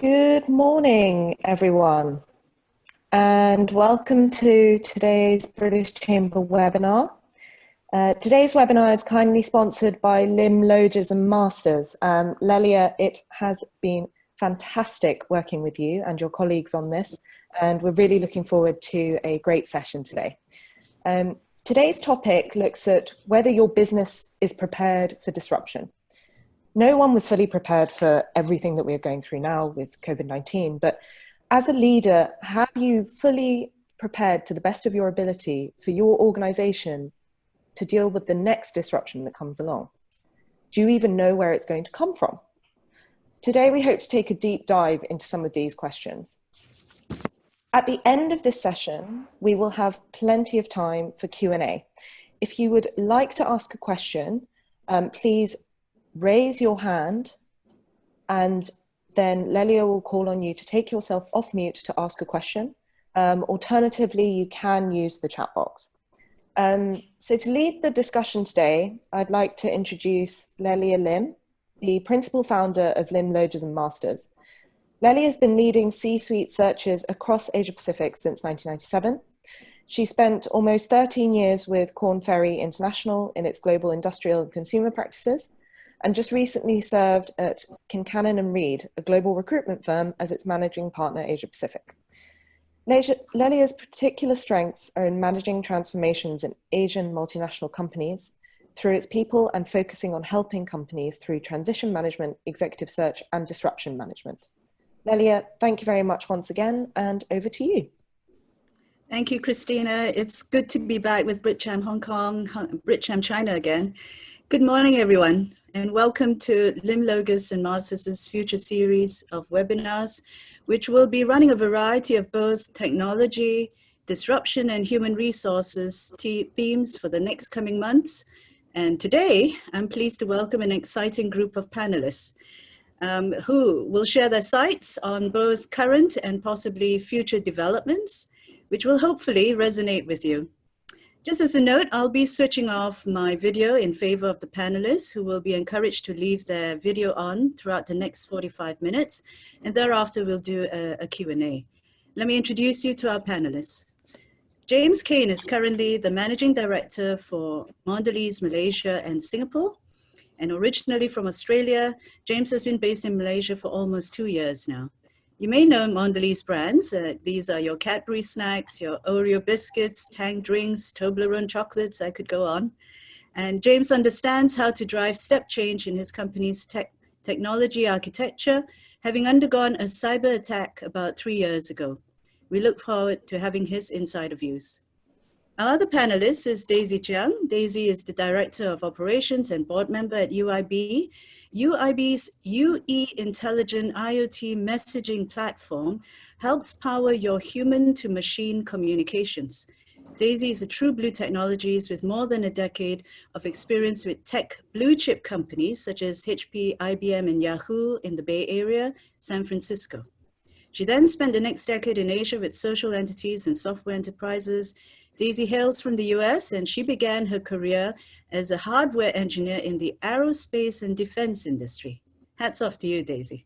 Good morning, everyone, and welcome to today's British Chamber webinar. Today's webinar is kindly sponsored by LimLoges&Masters. Lelia, it has been fantastic working with you and your colleagues on this, and we're really looking forward to a great session today. Today's topic looks at whether your business is prepared for disruption. No one was fully prepared for everything that we're going through now with COVID-19, but as a leader, have you fully prepared to the best of your ability for your organization to deal with the next disruption that comes along? Do you even know where it's going to come from? Today, we hope to take a deep dive into some of these questions. At the end of this session, we will have plenty of time for Q&A. If you would like to ask a question, please raise your hand, and then Lelia will call on you to take yourself off mute to ask a question. Alternatively, you can use the chat box. So to lead the discussion today, I'd like to introduce Lelia Lim, the principal founder of LimLoges&Masters. Lelia has been leading C-suite searches across Asia Pacific since 1997. She spent almost 13 years with Korn Ferry International in its global industrial and consumer practices, and just recently served at Kincannon & Reed, a global recruitment firm, as its managing partner Asia Pacific. Lelia's particular strengths are in managing transformations in Asian multinational companies through its people and focusing on helping companies through transition management, executive search, and disruption management. Lelia, thank you very much once again, and over to you. Thank you, Christina. It's good to be back with BritCham Hong Kong, BritCham China again. Good morning, everyone, and welcome to LimLoges&Masters' future series of webinars, which will be running a variety of both technology, disruption, and human resources themes for the next coming months. And today, I'm pleased to welcome an exciting group of panelists who will share their sights on both current and possibly future developments, which will hopefully resonate with you. Just as a note, I'll be switching off my video in favor of the panelists, who will be encouraged to leave their video on throughout the next 45 minutes, and thereafter we'll do a Q&A. Let me introduce you to our panelists. James Kane is currently the Managing Director for Mondelez Malaysia and Singapore, and originally from Australia, James has been based in Malaysia for almost 2 years now. You may know Mondelez brands. These are your Cadbury snacks, your Oreo biscuits, Tang drinks, Toblerone chocolates, I could go on. And James understands how to drive step change in his company's technology architecture, having undergone a cyber attack about 3 years ago. We look forward to having his insider views. Our other panelist is Daisy Jiang. Daisy is the Director of Operations and Board Member at UIB. UIB's UE Intelligent IoT messaging platform helps power your human-to-machine communications. Daisy is a true blue technologist with more than a decade of experience with tech blue-chip companies such as HP, IBM, and Yahoo in the Bay Area, San Francisco. She then spent the next decade in Asia with social entities and software enterprises. Daisy hails from the US, and she began her career as a hardware engineer in the aerospace and defense industry. Hats off to you, Daisy.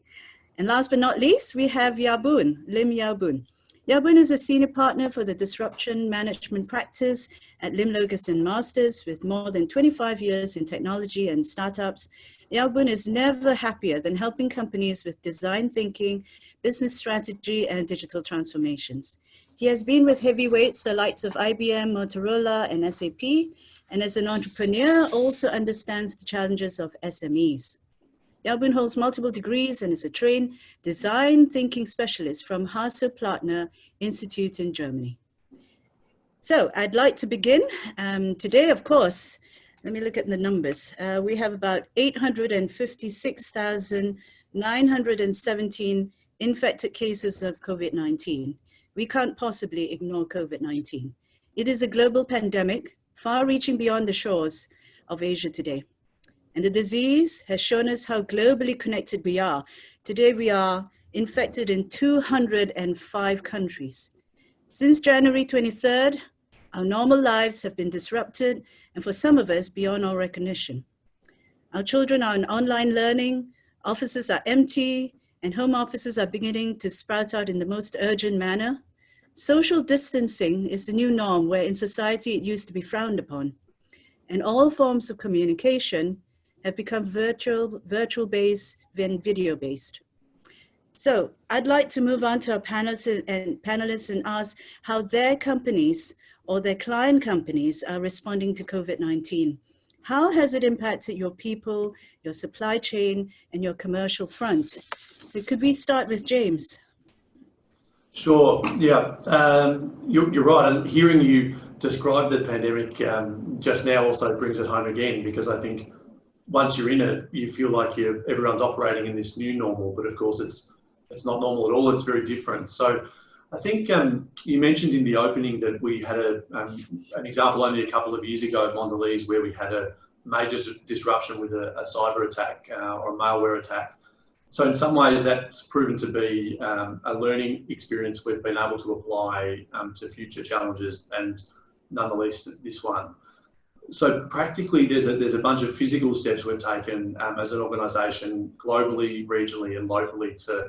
And last but not least, we have Yabun, Lim Yabun. Yabun is a senior partner for the disruption management practice at LimLoges&Masters with more than 25 years in technology and startups. Yabun is never happier than helping companies with design thinking, business strategy, and digital transformations. He has been with heavyweights, the likes of IBM, Motorola, and SAP, and as an entrepreneur, also understands the challenges of SMEs. Yabun holds multiple degrees and is a trained design thinking specialist from Hasso-Plattner Institute in Germany. So I'd like to begin. Today, of course, let me look at the numbers. We have about 856,917 infected cases of COVID-19. We can't possibly ignore COVID-19. It is a global pandemic, far-reaching beyond the shores of Asia today. And the disease has shown us how globally connected we are. Today we are infected in 205 countries. Since January 23rd, our normal lives have been disrupted, and for some of us, beyond all recognition. Our children are in online learning, offices are empty, and home offices are beginning to sprout out in the most urgent manner, social distancing is the new norm where in society it used to be frowned upon. And all forms of communication have become virtual-based, and video-based. So I'd like to move on to our panelists and ask how their companies or their client companies are responding to COVID-19. How has it impacted your people, your supply chain, and your commercial front? So could we start with James? Sure, yeah, you're right. And hearing you describe the pandemic just now also brings it home again, because I think once you're in it, you feel like everyone's operating in this new normal, but of course it's not normal at all. It's very different. So I think you mentioned in the opening that we had an example only a couple of years ago at Mondelez where we had a major disruption with a cyber attack or a malware attack. So in some ways that's proven to be a learning experience we've been able to apply to future challenges, and none the least this one. So practically there's a bunch of physical steps we've taken as an organisation globally, regionally and locally to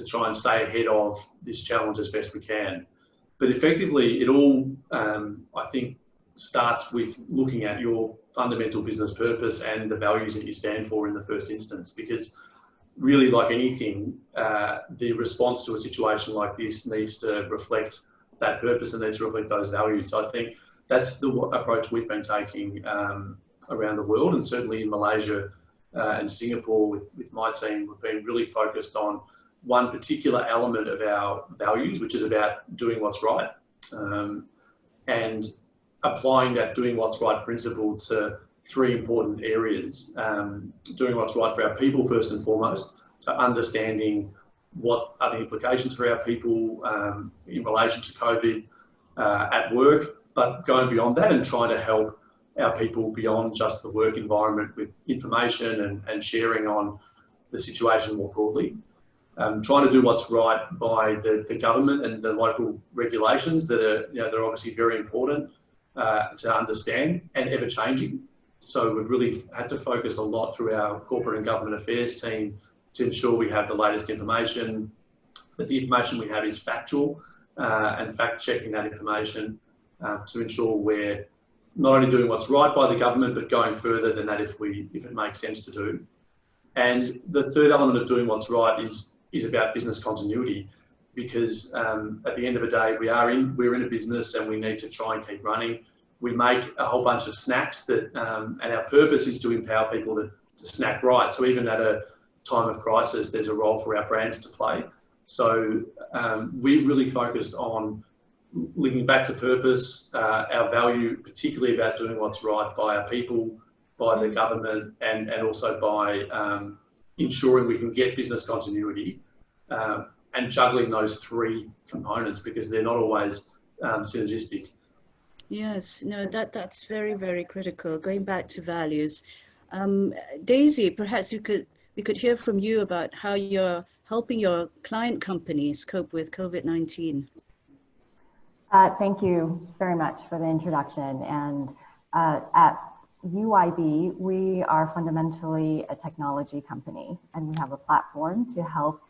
try and stay ahead of this challenge as best we can. But effectively it all, I think, starts with looking at your fundamental business purpose and the values that you stand for in the first instance, because really, like anything, the response to a situation like this needs to reflect that purpose and needs to reflect those values. So I think that's the approach we've been taking around the world, and certainly in Malaysia and Singapore with my team, we've been really focused on one particular element of our values, which is about doing what's right, and applying that doing what's right principle to three important areas. Doing what's right for our people first and foremost, so understanding what are the implications for our people in relation to COVID at work, but going beyond that and trying to help our people beyond just the work environment with information and sharing on the situation more broadly. Trying to do what's right by the government and the local regulations that are, they're obviously very important to understand and ever changing. So we've really had to focus a lot through our corporate and government affairs team to ensure we have the latest information, that the information we have is factual, and fact-checking that information to ensure we're not only doing what's right by the government, but going further than that if it makes sense to do. And the third element of doing what's right is about business continuity, because at the end of the day, we're in a business and we need to try and keep running. We make a whole bunch of snacks that, and our purpose is to empower people to snack right. So even at a time of crisis, there's a role for our brands to play. So we really focused on linking back to purpose, our value, particularly about doing what's right by our people, by the government, and also by ensuring we can get business continuity and juggling those three components, because they're not always synergistic. Yes, no, that's very, very critical. Going back to values, Daisy, perhaps we could hear from you about how you're helping your client companies cope with COVID-19. Thank you very much for the introduction. And at UIB, we are fundamentally a technology company, and we have a platform to help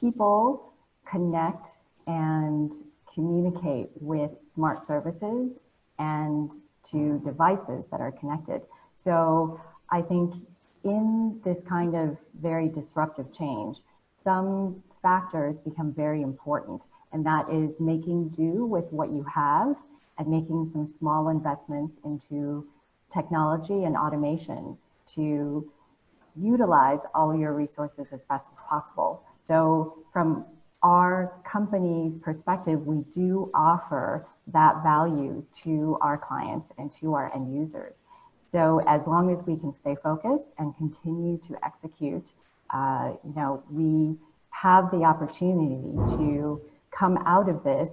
people connect and communicate with smart services and to devices that are connected. So I think in this kind of very disruptive change, some factors become very important, and that is making do with what you have and making some small investments into technology and automation to utilize all your resources as best as possible. So from our company's perspective, we do offer that value to our clients and to our end users. So as long as we can stay focused and continue to execute, we have the opportunity to come out of this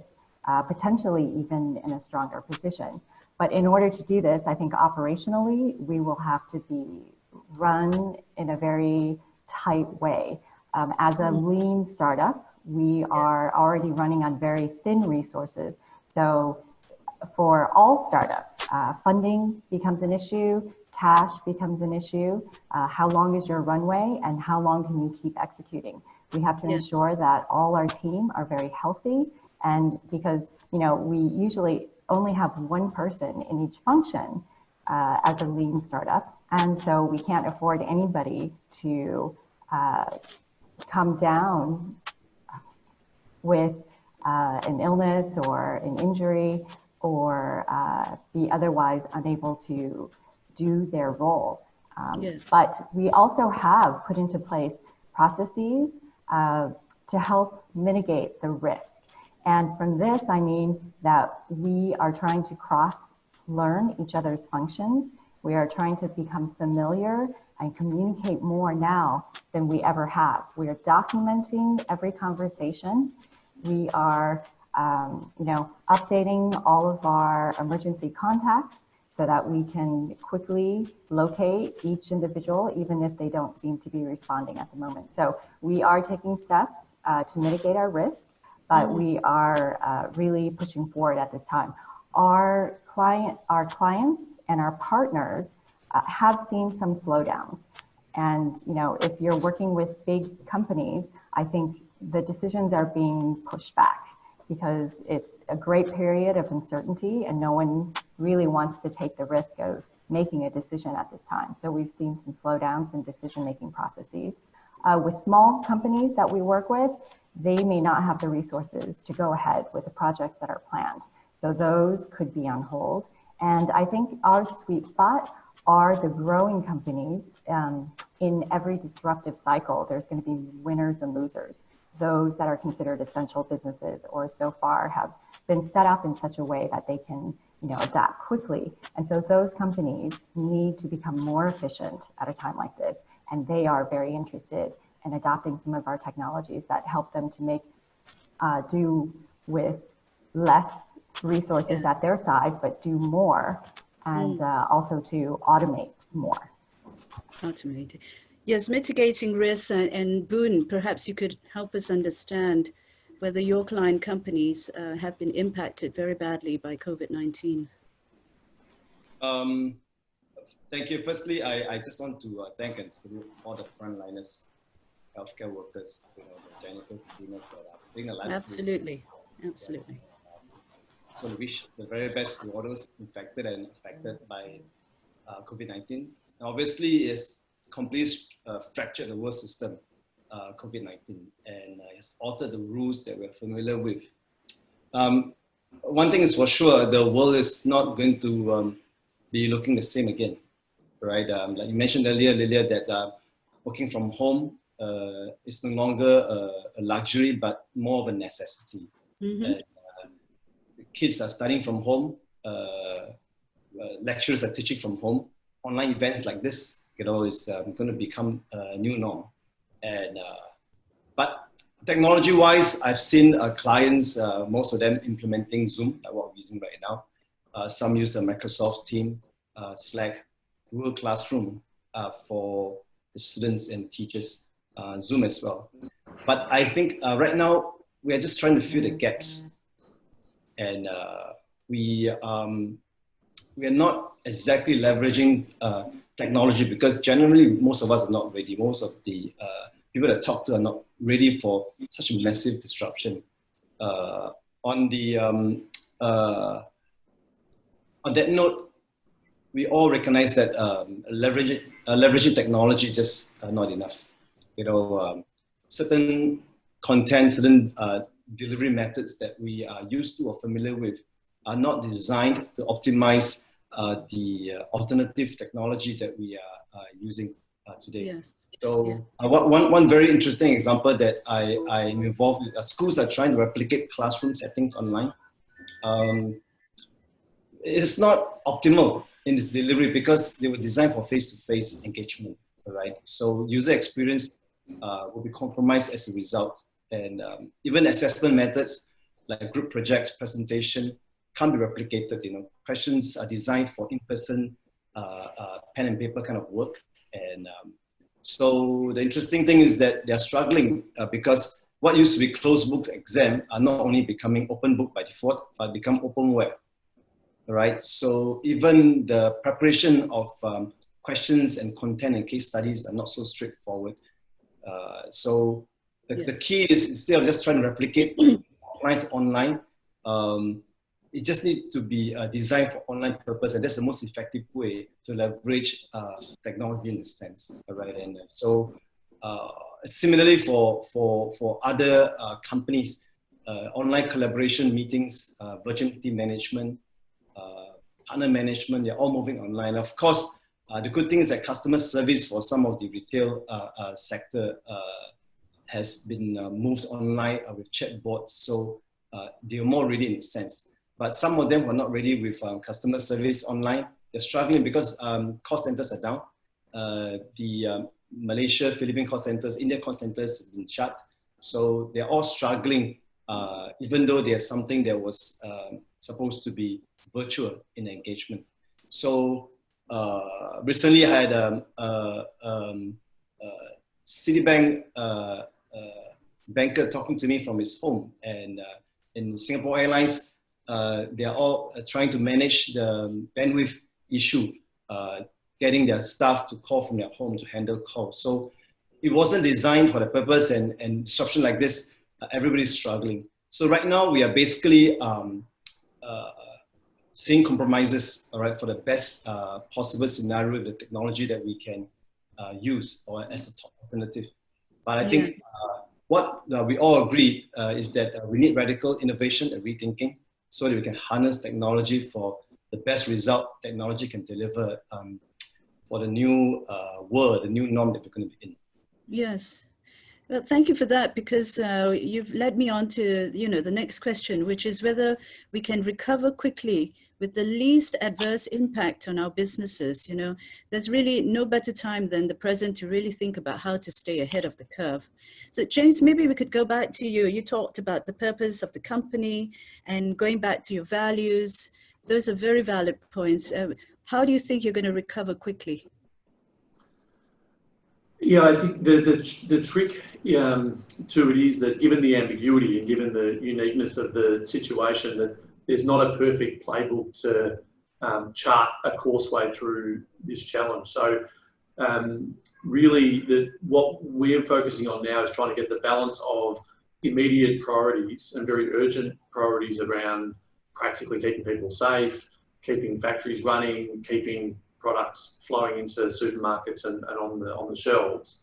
potentially even in a stronger position. But in order to do this, I think operationally, we will have to be run in a very tight way. As a lean startup, we are already running on very thin resources. So for all startups, funding becomes an issue, cash becomes an issue. How long is your runway, and how long can you keep executing? We have to ensure that all our team are very healthy, and because we usually only have one person in each function as a lean startup, and so we can't afford anybody to come down with an illness or an injury, or be otherwise unable to do their role. But we also have put into place processes to help mitigate the risk. And from this, I mean that we are trying to cross-learn each other's functions. We are trying to become familiar and communicate more now than we ever have. We are documenting every conversation. We are updating all of our emergency contacts so that we can quickly locate each individual, even if they don't seem to be responding at the moment. So we are taking steps to mitigate our risk, but we are really pushing forward at this time. Our clients and our partners have seen some slowdowns. And if you're working with big companies, I think the decisions are being pushed back because it's a great period of uncertainty and no one really wants to take the risk of making a decision at this time. So we've seen some slowdowns in decision-making processes. With small companies that we work with, they may not have the resources to go ahead with the projects that are planned. So those could be on hold. And I think our sweet spot are the growing companies. In every disruptive cycle, there's going to be winners and losers. Those that are considered essential businesses or so far have been set up in such a way that they can adapt quickly. And so those companies need to become more efficient at a time like this. And they are very interested in adopting some of our technologies that help them to make do with less resources at their side, but do more, and also to automate more. Automate. Yes, mitigating risks. And Boone, perhaps you could help us understand whether your client companies have been impacted very badly by COVID-19. Thank you. Firstly, I just want to thank and salute all the frontliners, healthcare workers, the janitors, cleaners that are doing a lot. Absolutely, absolutely. So we wish the very best to all those infected and affected by COVID-19. Obviously, it's completely fractured the world system, COVID-19, and it's altered the rules that we're familiar with. One thing is for sure, the world is not going to be looking the same again, right? Like you mentioned earlier, Lilia, that working from home is no longer a luxury, but more of a necessity. The kids are studying from home, lecturers are teaching from home. Online events like this, is going to become a new norm. And but technology-wise, I've seen clients, most of them implementing Zoom, like what we're using right now. Some use a Microsoft Teams, Slack, Google Classroom for the students and teachers, Zoom as well. But I think right now, we are just trying to fill the gaps. And we are not exactly leveraging technology because generally most of us are not ready. Most of the people that talk to are not ready for such a massive disruption. On that note, we all recognize that leveraging technology is just not enough. Certain content, certain delivery methods that we are used to or familiar with are not designed to optimize the alternative technology that we are using today. Yes. So one very interesting example that I'm involved with, schools are trying to replicate classroom settings online. It's not optimal in its delivery because they were designed for face-to-face engagement, right? So user experience will be compromised as a result. And even assessment methods like group projects, presentation can't be replicated. Questions are designed for in-person pen and paper kind of work. And so the interesting thing is that they're struggling because what used to be closed book exam are not only becoming open book by default, but become open web, right? So even the preparation of questions and content and case studies are not so straightforward. So the key is, instead of just trying to replicate offline to online, it just needs to be designed for online purpose, and that's the most effective way to leverage technology in a sense, right? And so similarly for other companies, online collaboration meetings, virtual team management, partner management, they're all moving online. Of course, the good thing is that customer service for some of the retail sector has been moved online with chatbots, so they're more ready in a sense. But some of them were not ready with customer service online. They're struggling because call centers are down. The Malaysia, Philippine call centers, India call centers have been shut. So they're all struggling, even though there's something that was supposed to be virtual in engagement. So recently I had Citibank banker talking to me from his home, and in Singapore Airlines, they are all trying to manage the bandwidth issue, getting their staff to call from their home to handle calls. So it wasn't designed for the purpose, and disruption like this, everybody's struggling. So right now we are basically seeing compromises, all right, for the best possible scenario with the technology that we can use or as a top alternative. But I think what we all agree is that we need radical innovation and rethinking so that we can harness technology for the best result technology can deliver for the new world, the new norm that we're going to be in. Yes. Well, thank you for that, because you've led me on to, the next question, which is whether we can recover quickly with the least adverse impact on our businesses. There's really no better time than the present to really think about how to stay ahead of the curve. So James, maybe we could go back to you. You talked about the purpose of the company and going back to your values. Those are very valid points. How do you think you're going to recover quickly? Yeah, I think the trick to it is that, given the ambiguity and given the uniqueness of the situation, that there's not a perfect playbook to chart a courseway through this challenge. So really, what we're focusing on now is trying to get the balance of immediate priorities and very urgent priorities around practically keeping people safe, keeping factories running, keeping products flowing into supermarkets and on the shelves,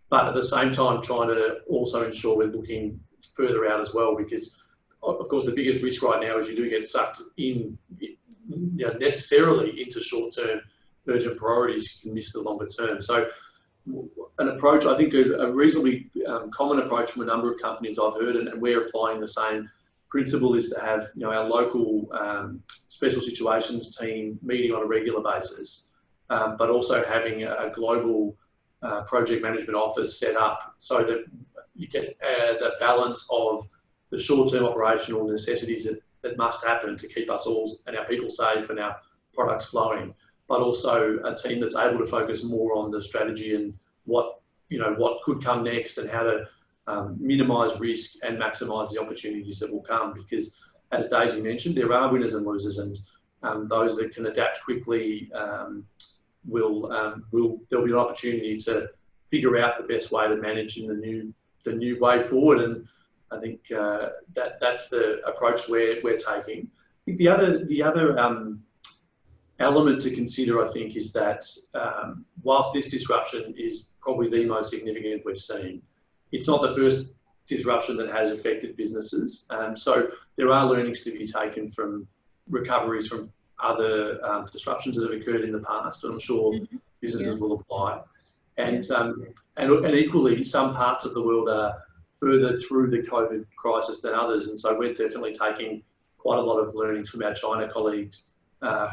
but at the same time trying to also ensure we're looking further out as well, because of course the biggest risk right now is you do get sucked in necessarily into short-term urgent priorities, you can miss the longer term. So an approach, I think a reasonably common approach from a number of companies I've heard, and we're applying the same principle, is to have our local special situations team meeting on a regular basis, but also having a global project management office set up so that you get the balance of the short-term operational necessities that must happen to keep us all and our people safe and our products flowing, but also a team that's able to focus more on the strategy and what could come next, and how to minimise risk and maximise the opportunities that will come. Because, as Daisy mentioned, there are winners and losers, and those that can adapt quickly there'll be an opportunity to figure out the best way to manage in the new way forward. And I think that's the approach we're taking. I think the other element to consider, I think, is that whilst this disruption is probably the most significant we've seen, it's not the first disruption that has affected businesses. So there are learnings to be taken from recoveries from other disruptions that have occurred in the past, and I'm sure businesses will apply. And equally, some parts of the world are further through the COVID crisis than others, and so we're definitely taking quite a lot of learnings from our China colleagues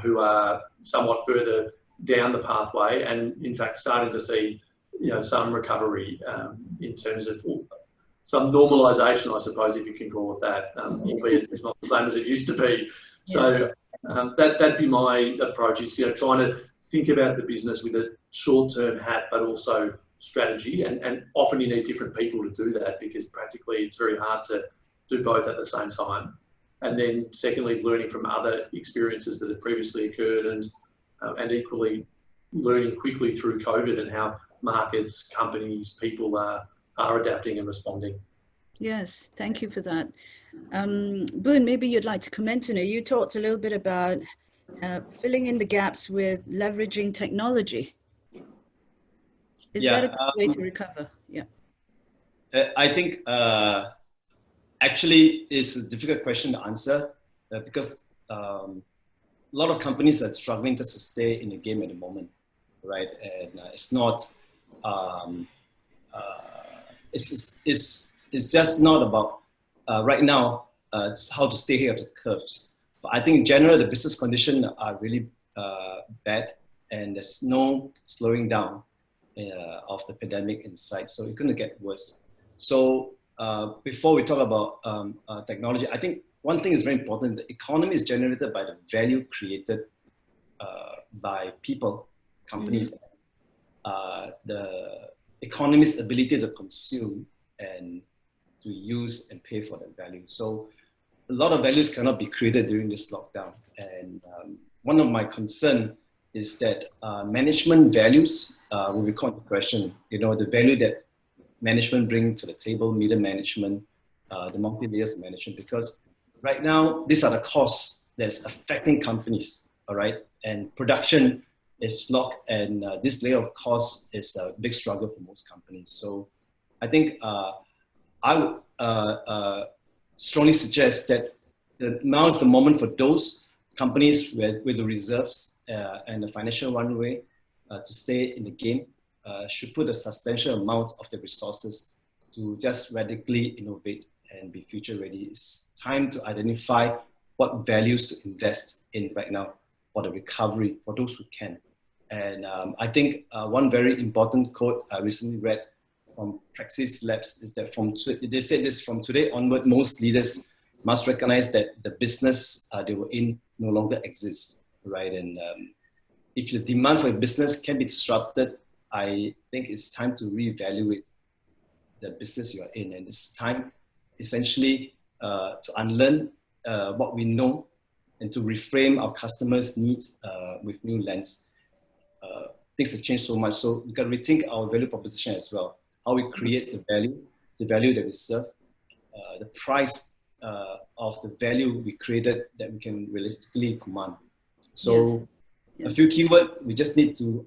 who are somewhat further down the pathway, and in fact starting to see some recovery in terms of some normalisation, I suppose, if you can call it that, albeit it's not the same as it used to be. So that'd be my approach, is trying to think about the business with a short-term hat, but also strategy, and often you need different people to do that, because practically it's very hard to do both at the same time. And then secondly, learning from other experiences that have previously occurred, and equally learning quickly through COVID and how markets, companies, people are adapting and responding. Yes, thank you for that. Boone, maybe you'd like to comment on it. You talked a little bit about filling in the gaps with leveraging technology. Is that a good way to recover? Yeah. I think actually it's a difficult question to answer because a lot of companies are struggling just to stay in the game at the moment, right? And it's not, it's just not about right now, it's how to stay ahead of the curves. But I think in general, the business conditions are really bad and there's no slowing down of the pandemic in sight. So it's going to get worse. So before we talk about technology, I think one thing is very important. The economy is generated by the value created by people, companies, the economy's ability to consume and to use and pay for that value. So a lot of values cannot be created during this lockdown. And one of my concern is that management values will be called into question. You know, the value that management bring to the table, middle management, the multi-layers of management, because right now, these are the costs that's affecting companies, all right? And production is blocked, and this layer of cost is a big struggle for most companies. So I think I would strongly suggest that now is the moment for those companies with the reserves and the financial runway to stay in the game, should put a substantial amount of the resources to just radically innovate and be future ready. It's time to identify what values to invest in right now for the recovery, for those who can. And I think one very important quote I recently read from Praxis Labs is that they said this: from today onward, most leaders must recognize that the business they were in no longer exists, right? And if the demand for a business can be disrupted, I think it's time to reevaluate the business you're in. And it's time essentially to unlearn what we know and to reframe our customers' needs with new lens. Things have changed so much, so we can rethink our value proposition as well. How we create the value that we serve, the price of the value we created that we can realistically command. So a few keywords, we just need to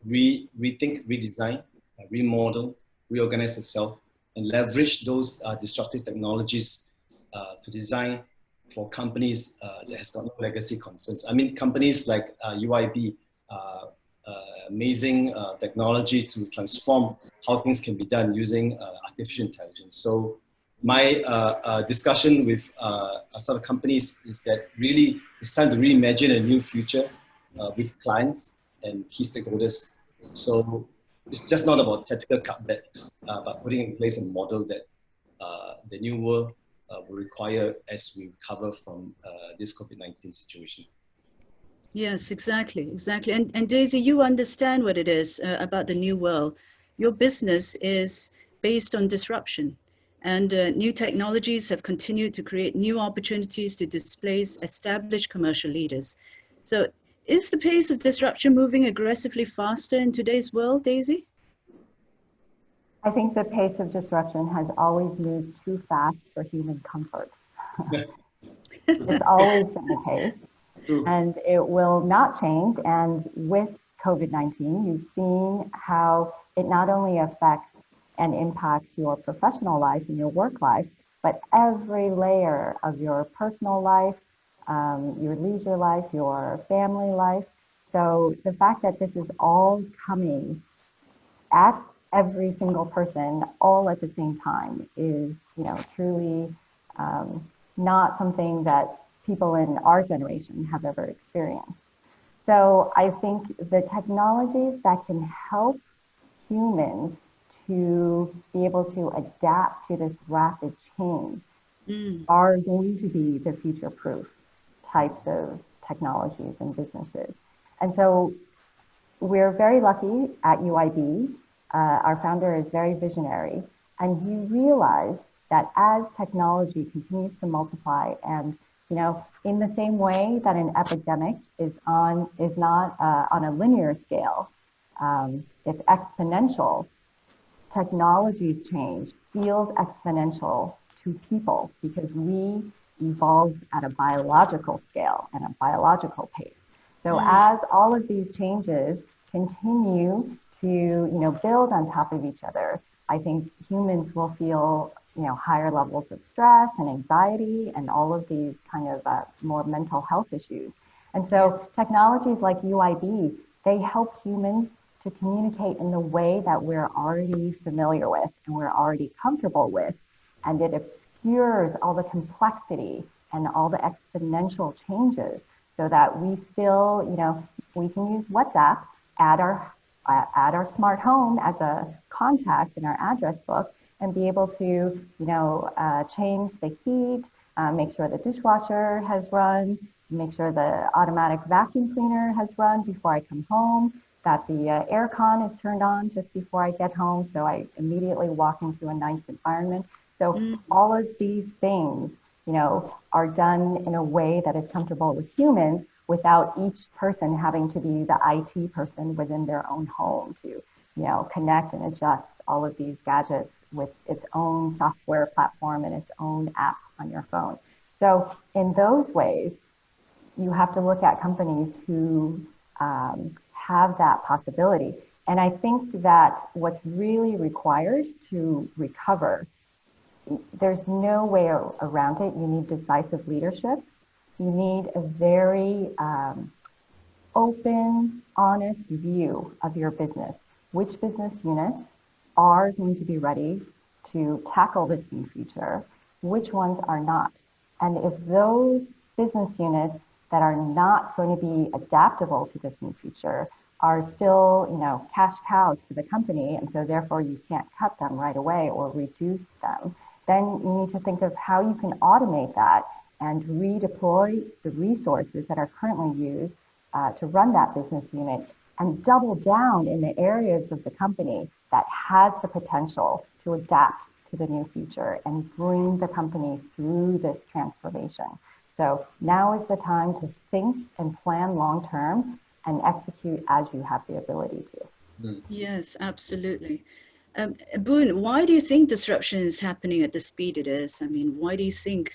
rethink, redesign, remodel, reorganize ourselves, and leverage those disruptive technologies to design for companies that has got no legacy concerns. I mean, companies like UIB, amazing technology to transform how things can be done using artificial intelligence. So my discussion with some of the companies is that really it's time to reimagine a new future with clients and key stakeholders. So it's just not about tactical cutbacks, but putting in place a model that the new world will require as we recover from this COVID-19 situation. Yes, exactly. And Daisy, you understand what it is about the new world. Your business is based on disruption, and new technologies have continued to create new opportunities to displace established commercial leaders. So is the pace of disruption moving aggressively faster in today's world, Daisy? I think the pace of disruption has always moved too fast for human comfort. It's always been the case. And it will not change. And with COVID-19, you've seen how it not only affects and impacts your professional life and your work life, but every layer of your personal life, your leisure life, your family life. So the fact that this is all coming at every single person all at the same time is, truly not something that people in our generation have ever experienced. So I think the technologies that can help humans to be able to adapt to this rapid change are going to be the future-proof types of technologies and businesses. And so we're very lucky at UIB. Our founder is very visionary, and he realized that as technology continues to multiply and You know, in the same way that an epidemic is not on a linear scale, it's exponential. Technology's change feels exponential to people because we evolved at a biological scale and a biological pace. So as all of these changes continue to, you know, build on top of each other, I think humans will feel, you know, higher levels of stress and anxiety and all of these kind of more mental health issues. And so technologies like UIB, they help humans to communicate in the way that we're already familiar with and we're already comfortable with. And it obscures all the complexity and all the exponential changes so that we still, you know, we can use WhatsApp, add our smart home as a contact in our address book and be able to, you know, change the heat, make sure the dishwasher has run, make sure the automatic vacuum cleaner has run before I come home, that the aircon is turned on just before I get home, so I immediately walk into a nice environment. So all of these things, you know, are done in a way that is comfortable with humans without each person having to be the IT person within their own home to, you know, connect and adjust all of these gadgets with its own software platform and its own app on your phone. So in those ways, you have to look at companies who have that possibility. And I think that what's really required to recover, there's no way around it. You need decisive leadership. You need a very open, honest view of your business. Which business units are going to be ready to tackle this new future? Which ones are not? And if those business units that are not going to be adaptable to this new future are still, you know, cash cows for the company, and so therefore you can't cut them right away or reduce them, then you need to think of how you can automate that and redeploy the resources that are currently used to run that business unit and double down in the areas of the company that has the potential to adapt to the new future and bring the company through this transformation. So now is the time to think and plan long-term and execute as you have the ability to. Yes, absolutely. Boone, why do you think disruption is happening at the speed it is? I mean, why do you think,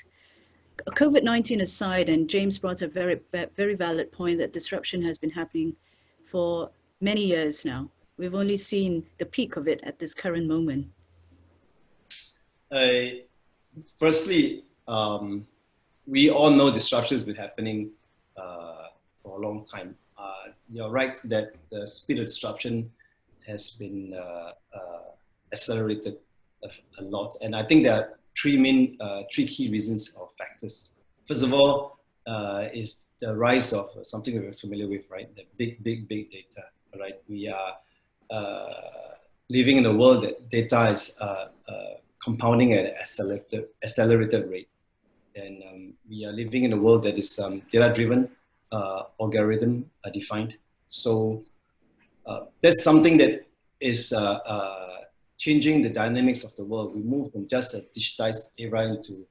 COVID-19 aside, and James brought a very, very valid point that disruption has been happening for many years now. We've only seen the peak of it at this current moment. Firstly, we all know disruption has been happening for a long time. You're right that the speed of disruption has been accelerated a lot. And I think there are three key reasons or factors. First of all, is the rise of something we're familiar with, right? The big data, right? We are living in a world that data is compounding at an accelerated rate. And we are living in a world that is data-driven, algorithm defined. So that's something that is changing the dynamics of the world. We move from just a digitized era into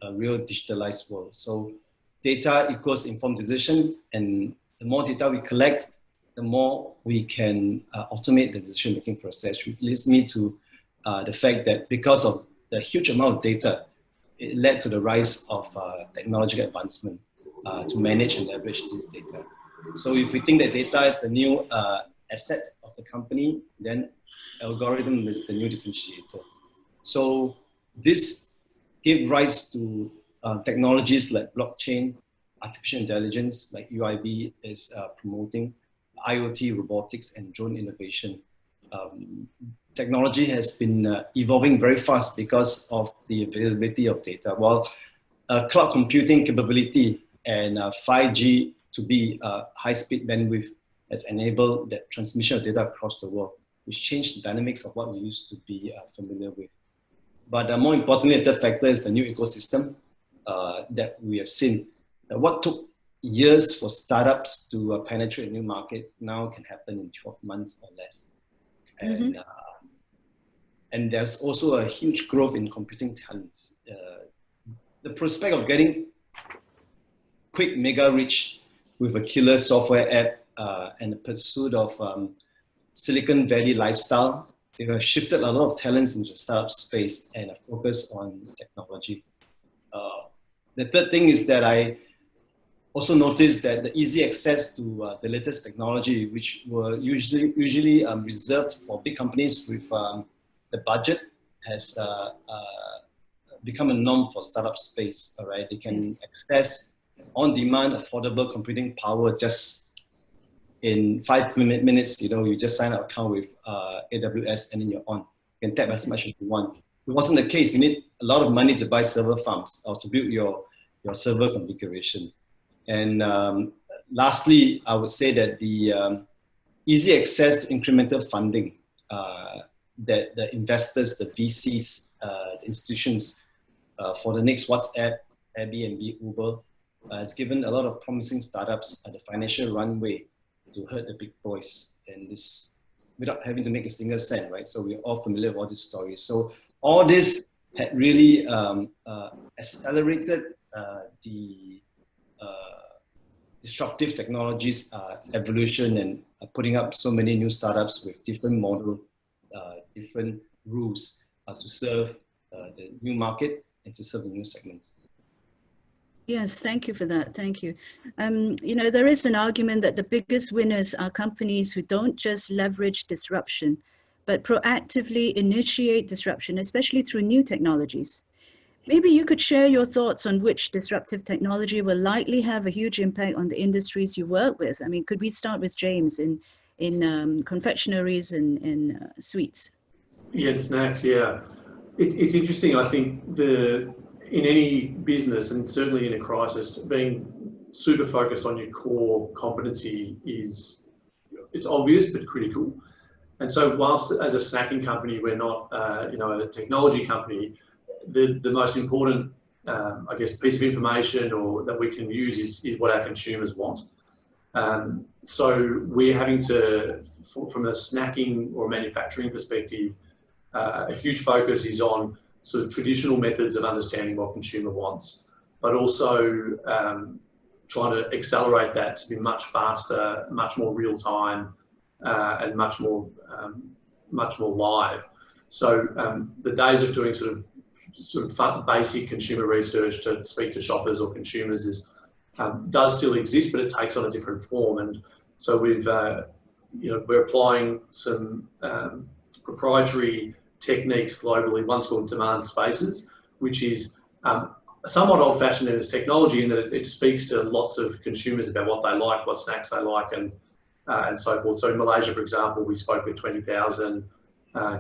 a real digitalized world. So data equals informed decision, and the more data we collect, the more we can automate the decision-making process, which leads me to the fact that because of the huge amount of data, it led to the rise of technological advancement to manage and leverage this data. So if we think that data is the new asset of the company, then algorithm is the new differentiator. So this gave rise to technologies like blockchain, artificial intelligence, like UIB is promoting, IoT, robotics, and drone innovation. Technology has been evolving very fast because of the availability of data. While cloud computing capability and 5G to be high-speed bandwidth has enabled that transmission of data across the world, which changed the dynamics of what we used to be familiar with. But more importantly, the third factor is the new ecosystem that we have seen. What took years for startups to penetrate a new market now can happen in 12 months or less. And there's also a huge growth in computing talents. The prospect of getting quick mega reach with a killer software app and the pursuit of Silicon Valley lifestyle, they have shifted a lot of talents into the startup space and a focus on technology. The third thing is that I also noticed that the easy access to the latest technology, which were usually reserved for big companies with the budget, has become a norm for startup space. All right, they can access on-demand, affordable computing power just in 5 minutes. You know, you just sign up an account with AWS and then you're on. You can tap as much as you want. It wasn't the case. You need a lot of money to buy server farms or to build your server configuration. And lastly, I would say that the easy access to incremental funding that the investors, the VCs, the institutions for the next WhatsApp, Airbnb, Uber has given a lot of promising startups the financial runway to hurt the big boys, and this without having to make a single cent, right? So we're all familiar with all these stories. So all this had really accelerated the disruptive technologies evolution and putting up so many new startups with different model, different rules to serve the new market and to serve the new segments. Yes, thank you for that. Thank you. You know, there is an argument that the biggest winners are companies who don't just leverage disruption, but proactively initiate disruption, especially through new technologies. Maybe you could share your thoughts on which disruptive technology will likely have a huge impact on the industries you work with. I mean, could we start with James in confectionaries and sweets? Yeah, snacks, yeah. It's interesting, I think, in any business, and certainly in a crisis, being super focused on your core competency it's obvious but critical. And so whilst as a snacking company, we're not a technology company, the most important, I guess, piece of information or that we can use is what our consumers want. So we're having to, from a snacking or manufacturing perspective, a huge focus is on sort of traditional methods of understanding what consumer wants, but also trying to accelerate that to be much faster, much more real time, and much more live. So the days of doing sort of basic consumer research to speak to shoppers or consumers does still exist, but it takes on a different form. And so we're applying some proprietary techniques globally. One's called demand spaces, which is somewhat old-fashioned in its technology in that it speaks to lots of consumers about what they like, what snacks they like, and so forth. So in Malaysia, for example, we spoke with 20,000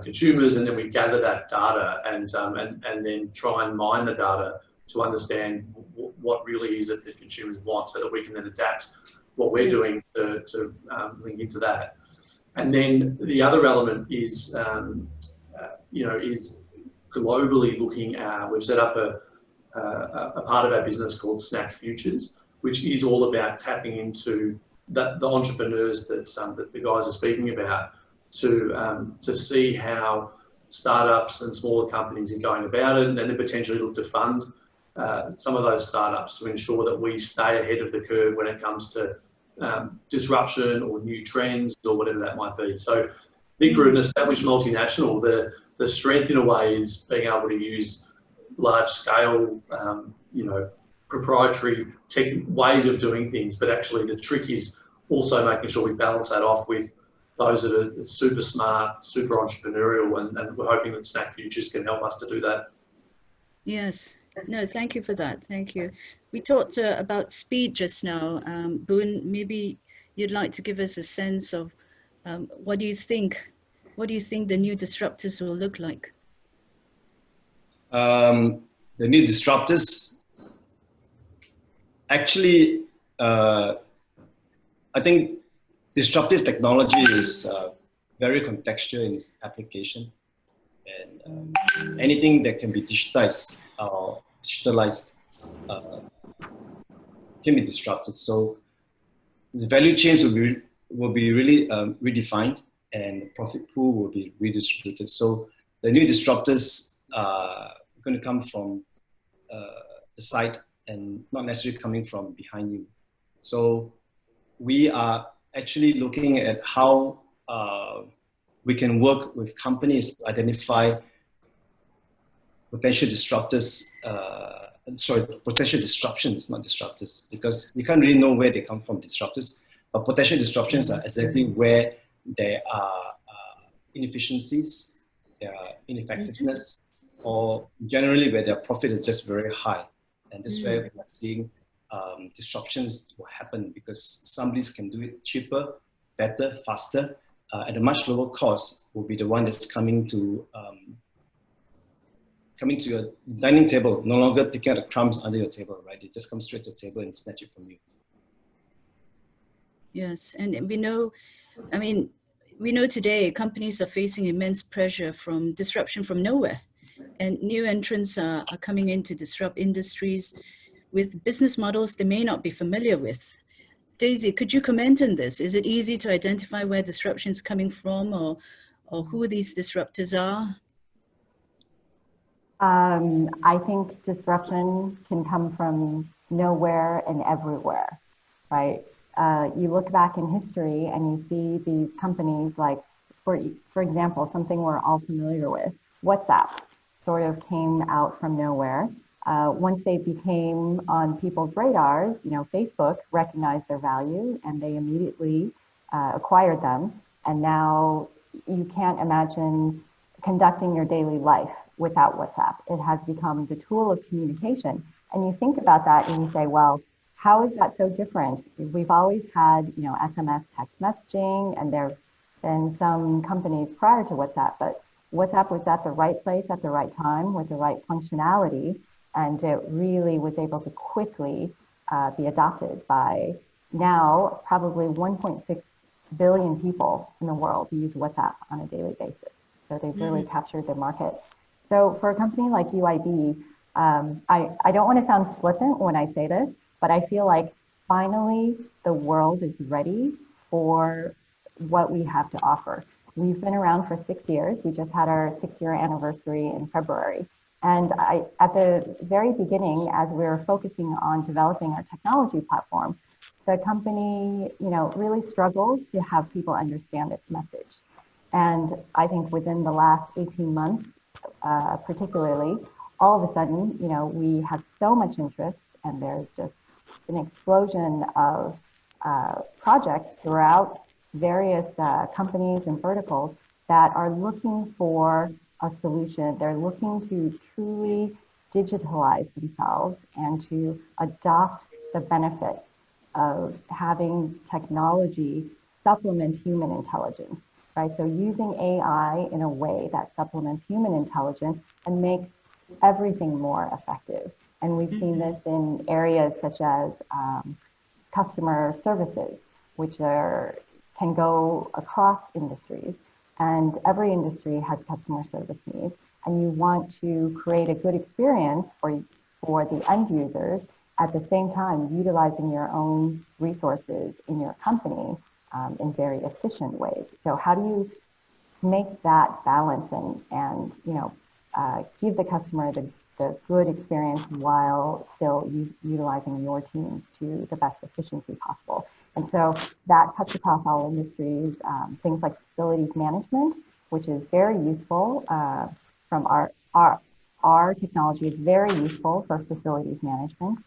consumers, and then we gather that data and then try and mine the data to understand what really is it that consumers want, so that we can then adapt what we're doing to link into that. And then the other element is is globally looking at, we've set up a part of our business called Snack Futures, which is all about tapping into the entrepreneurs that the guys are speaking about to see how startups and smaller companies are going about it, and then potentially look to fund some of those startups to ensure that we stay ahead of the curve when it comes to disruption or new trends or whatever that might be. So I think for an established multinational, the strength in a way is being able to use large scale, proprietary ways of doing things. But actually the trick is also making sure we balance that off with those that are super smart, super entrepreneurial, and we're hoping that Snack Futures can help us to do that. Yes. No, thank you for that. Thank you. We talked about speed just now. Boon, maybe you'd like to give us a sense of what do you think the new disruptors will look like? The new disruptors, actually, I think disruptive technology is very contextual in its application, and anything that can be digitized or digitalized can be disrupted. So the value chains will be really redefined, and the profit pool will be redistributed. So the new disruptors are going to come from the side and not necessarily coming from behind you. So we are actually looking at how we can work with companies to identify potential disruptors, potential disruptions, not disruptors, because you can't really know where they come from, disruptors, but potential disruptions are exactly where there are inefficiencies, there are ineffectiveness, or generally where their profit is just very high. And this is where we are seeing disruptions will happen because somebody can do it cheaper, better, faster, at a much lower cost will be the one that's coming to your dining table, no longer picking out the crumbs under your table, right? It just comes straight to the table and snatch it from you. Yes, and we know, we know today companies are facing immense pressure from disruption from nowhere, and new entrants are coming in to disrupt industries with business models they may not be familiar with. Daisy, could you comment on this? Is it easy to identify where disruption is coming from or who these disruptors are? I think disruption can come from nowhere and everywhere, right? You look back in history and you see these companies like, for example, something we're all familiar with, WhatsApp sort of came out from nowhere. Once they became on people's radars, Facebook recognized their value and they immediately acquired them. And now you can't imagine conducting your daily life without WhatsApp. It has become the tool of communication. And you think about that and you say, well, how is that so different? We've always had, SMS text messaging, and there have been some companies prior to WhatsApp, but WhatsApp was at the right place at the right time with the right functionality, and it really was able to quickly be adopted by now probably 1.6 billion people in the world who use WhatsApp on a daily basis. So they've really captured the market. So for a company like UIB, I don't want to sound flippant when I say this, but I feel like finally the world is ready for what we have to offer. We've been around for 6 years. We just had our 6-year anniversary in February. And at the very beginning, as we were focusing on developing our technology platform, the company, really struggled to have people understand its message. And I think within the last 18 months, particularly, all of a sudden, we have so much interest, and there's just an explosion of projects throughout various companies and verticals that are looking for a solution. They're looking to truly digitalize themselves and to adopt the benefits of having technology supplement human intelligence, right? So using AI in a way that supplements human intelligence and makes everything more effective. And we've seen this in areas such as customer services, which can go across industries. And every industry has customer service needs. And you want to create a good experience for the end users, at the same time utilizing your own resources in your company in very efficient ways. So how do you make that balance and give the customer the good experience while still utilizing your teams to the best efficiency possible? And so that cuts across all industries, things like facilities management, which is very useful from our technology is very useful for facilities management.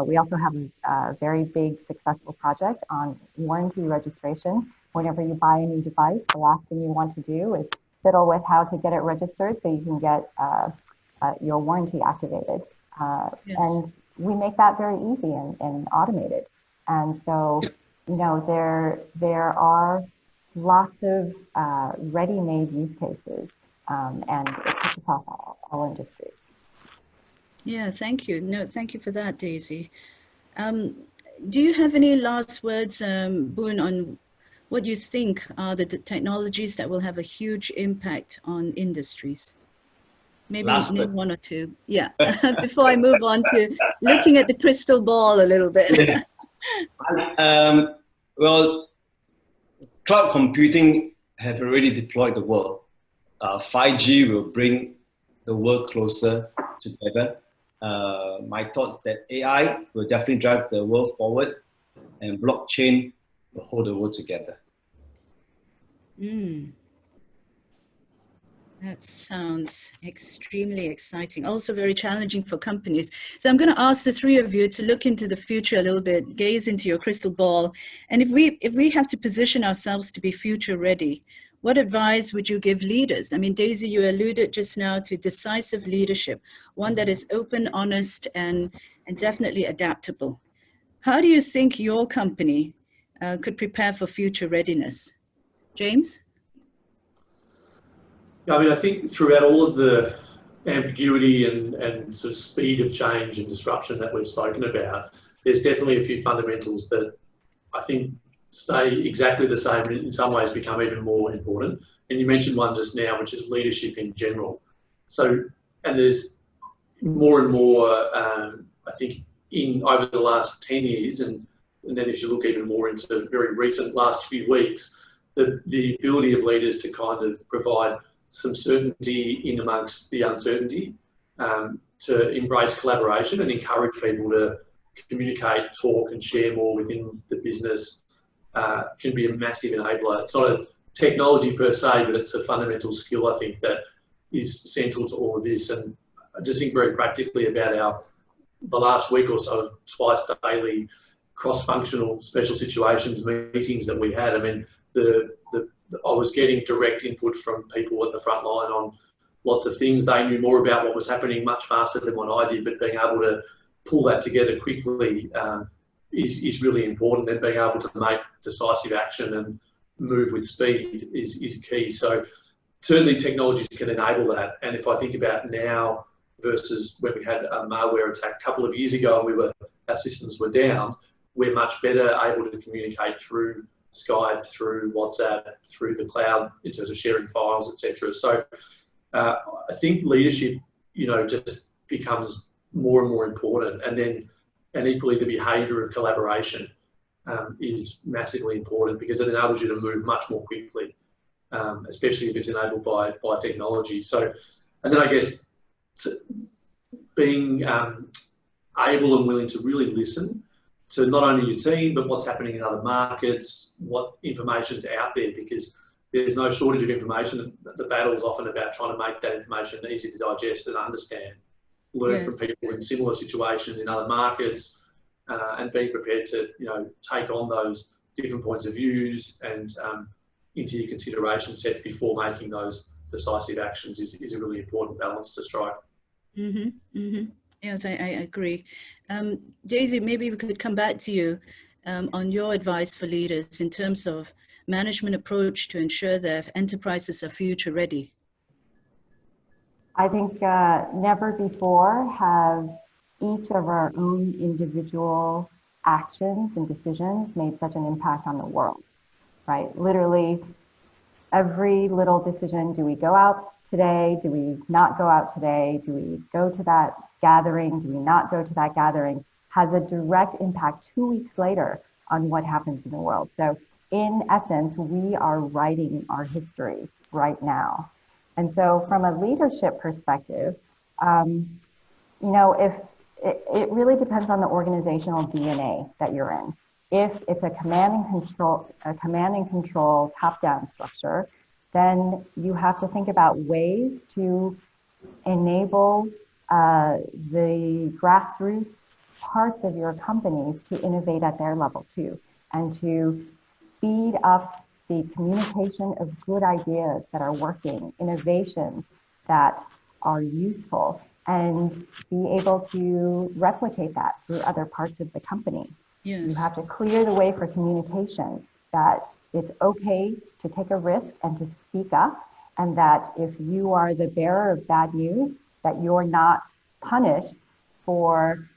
We also have a very big successful project on warranty registration. Whenever you buy a new device, the last thing you want to do is fiddle with how to get it registered so you can get your warranty activated. Yes. And we make that very easy and automated. And so, there are lots of ready-made use cases, and it cuts across all industries. Yeah, thank you. No, thank you for that, Daisy. Do you have any last words, Boon, on what you think are the technologies that will have a huge impact on industries? Maybe name one or two. Yeah, before I move on to looking at the crystal ball a little bit. Well, cloud computing have already deployed the world. 5G will bring the world closer together. my thoughts that AI will definitely drive the world forward, and blockchain will hold the world together. That sounds extremely exciting. Also very challenging for companies. So I'm going to ask the three of you to look into the future a little bit, gaze into your crystal ball. And if we have to position ourselves to be future ready, what advice would you give leaders? I mean, Daisy, you alluded just now to decisive leadership, one that is open, honest, and definitely adaptable. How do you think your company could prepare for future readiness? James? I mean, I think throughout all of the ambiguity and sort of speed of change and disruption that we've spoken about, there's definitely a few fundamentals that I think stay exactly the same, and in some ways become even more important. And you mentioned one just now, which is leadership in general. So, and there's more and more, I think, over the last 10 years, and then if you look even more into very recent last few weeks, the ability of leaders to kind of provide some certainty in amongst the uncertainty, to embrace collaboration and encourage people to communicate, talk and share more within the business, can be a massive enabler. It's not a technology per se, but it's a fundamental skill, I think, that is central to all of this. And I just think very practically about the last week or so of twice daily cross-functional special situations meetings that we had. I mean, I was getting direct input from people at the front line on lots of things. They knew more about what was happening much faster than what I did, but being able to pull that together quickly is really important, and being able to make decisive action and move with speed is key. So certainly technologies can enable that. And if I think about now versus when we had a malware attack a couple of years ago and our systems were down, we're much better able to communicate through Skype, through WhatsApp, through the cloud in terms of sharing files, etc. So I think leadership, just becomes more and more important, and equally the behaviour of collaboration is massively important, because it enables you to move much more quickly, especially if it's enabled by technology. So, and then I guess being able and willing to really listen to not only your team, but what's happening in other markets, what information's out there, because there's no shortage of information. The battle is often about trying to make that information easy to digest and understand, learn from people in similar situations in other markets, and being prepared to, take on those different points of views and into your consideration set before making those decisive actions is a really important balance to strike. Yes, I agree. Daisy, maybe we could come back to you on your advice for leaders in terms of management approach to ensure that enterprises are future ready. I think never before have each of our own individual actions and decisions made such an impact on the world, right? Literally every little decision, do we go out today? Do we not go out today? Do we go to that gathering? Do we not go to that gathering? Has a direct impact 2 weeks later on what happens in the world. So in essence, we are writing our history right now. And so from a leadership perspective, if it really depends on the organizational DNA that you're in. If it's a command and control top-down structure, then you have to think about ways to enable the grassroots parts of your companies to innovate at their level too, and to speed up the communication of good ideas that are working, innovations that are useful, and be able to replicate that through other parts of the company. Yes. You have to clear the way for communication, that it's okay to take a risk and to speak up, and that if you are the bearer of bad news, that you're not punished for,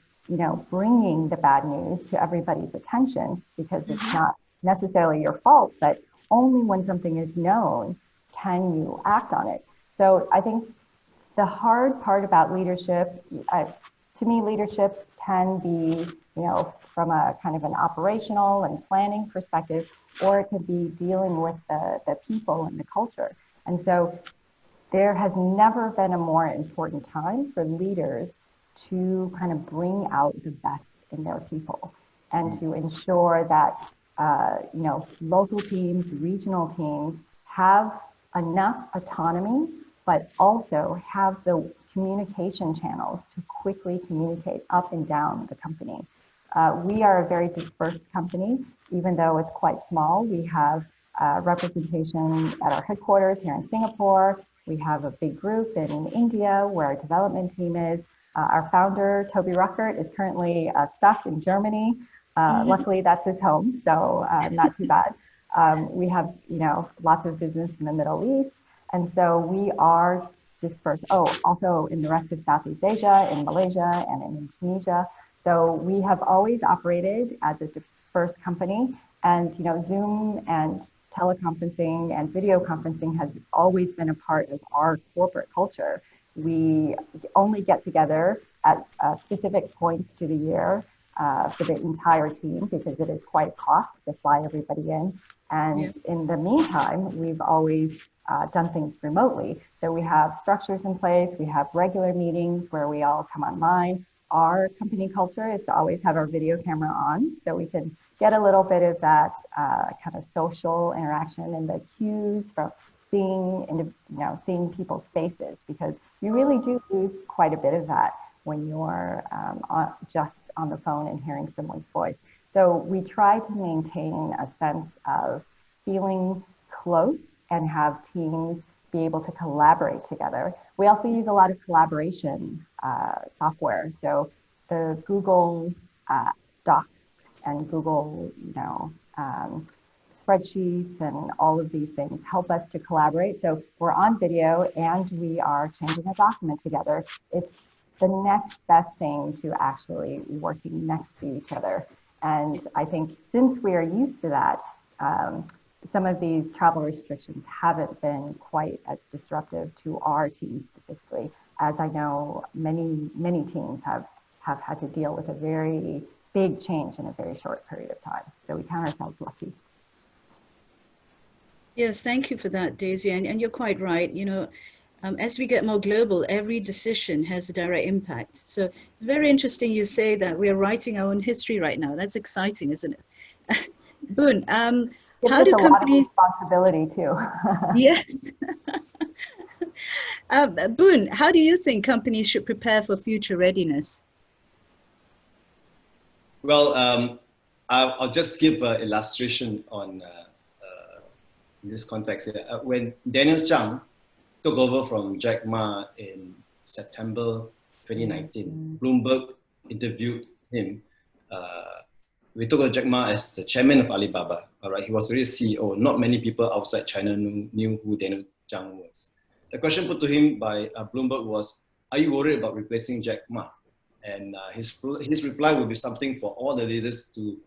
bringing the bad news to everybody's attention, because it's not necessarily your fault, but only when something is known can you act on it. So I think the hard part about leadership, to me, leadership can be, from a kind of an operational and planning perspective, or it could be dealing with the people and the culture. And so there has never been a more important time for leaders to kind of bring out the best in their people and to ensure that you know, local teams, regional teams have enough autonomy, but also have the communication channels to quickly communicate up and down the company. We are a very dispersed company, even though it's quite small. We have representation at our headquarters here in Singapore. We have a big group in India where our development team is. Our founder, Toby Ruckert, is currently stuck in Germany. Luckily, that's his home, so not too bad. We have, you know, lots of business in the Middle East, and so we are dispersed. Oh, also in the rest of Southeast Asia, in Malaysia and in Indonesia. So we have always operated as a dispersed company, and you know, Zoom and teleconferencing and video conferencing has always been a part of our corporate culture. We only get together at specific points to the year for the entire team because it is quite cost to fly everybody in. And in the meantime, we've always done things remotely. So we have structures in place, we have regular meetings where we all come online. Our company culture is to always have our video camera on so we can get a little bit of that kind of social interaction and the cues from seeing people's faces, because you really do lose quite a bit of that when you're just on the phone and hearing someone's voice. So we try to maintain a sense of feeling close and have teams be able to collaborate together. We also use a lot of collaboration software. So the Google Docs and Google, spreadsheets and all of these things help us to collaborate. So we're on video and we are changing a document together. It's the next best thing to actually working next to each other. And I think since we are used to that, some of these travel restrictions haven't been quite as disruptive to our team specifically, as I know many teams have had to deal with a very big change in a very short period of time. So we count ourselves lucky. Yes, thank you for that, Daisy. And you're quite right. You know, as we get more global, every decision has a direct impact. So it's very interesting you say that we are writing our own history right now. That's exciting, isn't it? Boon, how do companies... responsibility too. Yes. Boon, how do you think companies should prepare for future readiness? Well, I'll just give an illustration on in this context here. When Daniel Zhang took over from Jack Ma in September 2019, Bloomberg interviewed him. We took over Jack Ma as the chairman of Alibaba. All right, he was already CEO. Not many people outside China knew who Daniel Zhang was. The question put to him by Bloomberg was, "Are you worried about replacing Jack Ma?" And his reply would be something for all the leaders to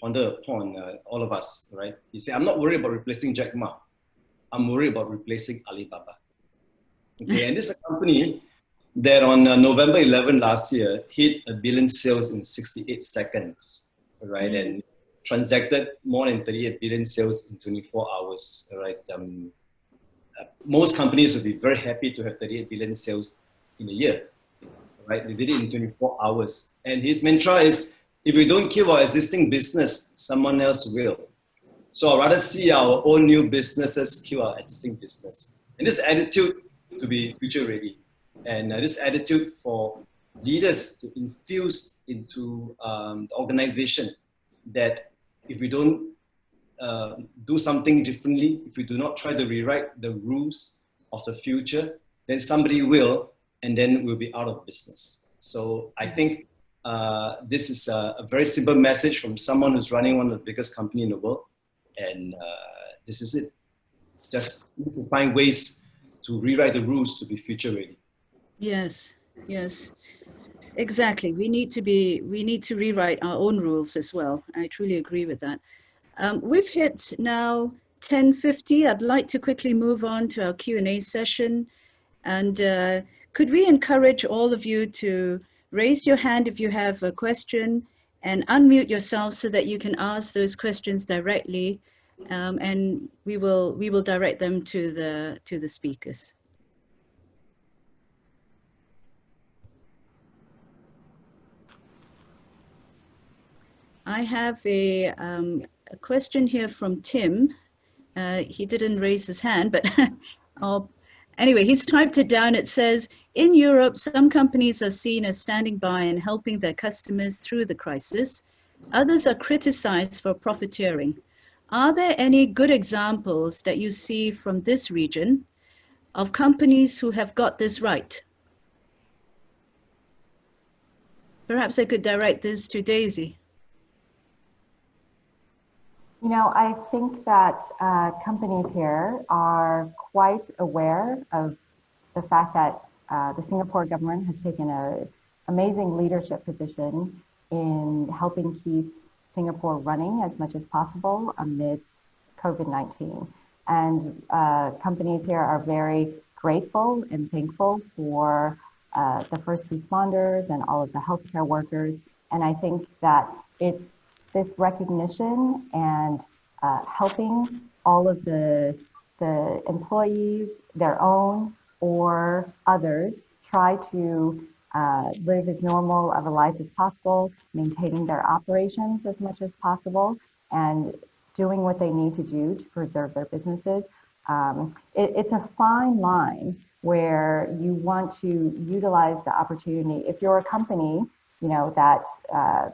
ponder upon, all of us, right? He said, "I'm not worried about replacing Jack Ma. I'm worried about replacing Alibaba." Okay, and this is a company that on November 11 last year hit 1 billion sales in 68 seconds, right? And transacted more than 38 billion sales in 24 hours, right? Most companies would be very happy to have 38 billion sales in a year, right? They did it in 24 hours. And his mantra is, if we don't kill our existing business, someone else will. So I'd rather see our own new businesses kill our existing business. And this attitude to be future ready. And this attitude for leaders to infuse into the organization that if we don't do something differently, if we do not try to rewrite the rules of the future, then somebody will, and then we'll be out of business. So I think this is a very simple message from someone who's running one of the biggest companies in the world. And this is it. Just need to find ways to rewrite the rules to be future ready. Yes, yes, exactly. We need to rewrite our own rules as well. I truly agree with that. We've hit now 10:50. I'd like to quickly move on to our Q&A session. And could we encourage all of you to raise your hand if you have a question and unmute yourself so that you can ask those questions directly, and we will direct them to the speakers. I have a question here from Tim. He didn't raise his hand, but anyway, he's typed it down. It says, in Europe, some companies are seen as standing by and helping their customers through the crisis. Others are criticized for profiteering. Are there any good examples that you see from this region of companies who have got this right? Perhaps I could direct this to Daisy. You know, I think that companies here are quite aware of the fact that the Singapore government has taken an amazing leadership position in helping keep Singapore running as much as possible amidst COVID-19. And companies here are very grateful and thankful for the first responders and all of the healthcare workers. And I think that it's this recognition and helping all of the employees, their own or others, try to live as normal of a life as possible, maintaining their operations as much as possible, and doing what they need to do to preserve their businesses. It's a fine line where you want to utilize the opportunity. If you're a company, you know, that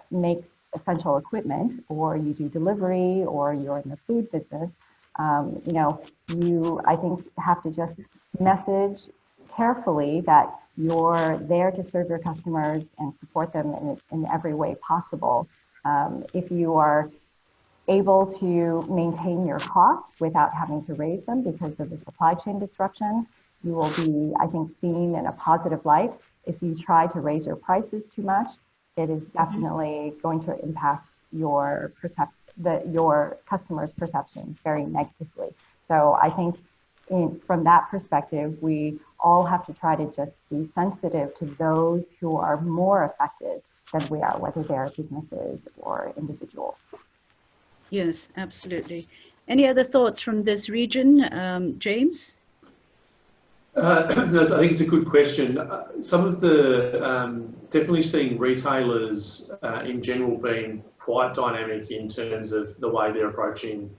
makes essential equipment, or you do delivery, or you're in the food business, you know, you, I think, have to just message carefully that you're there to serve your customers and support them in every way possible. If you are able to maintain your costs without having to raise them because of the supply chain disruptions, you will be, I think, seen in a positive light. If you try to raise your prices too much, it is definitely going to impact your your customers' perceptions very negatively. So I think from that perspective, we all have to try to just be sensitive to those who are more affected than we are, whether they're businesses or individuals. Yes, absolutely. Any other thoughts from this region, James? I think it's a good question. Some of the, definitely seeing retailers in general being quite dynamic in terms of the way they're approaching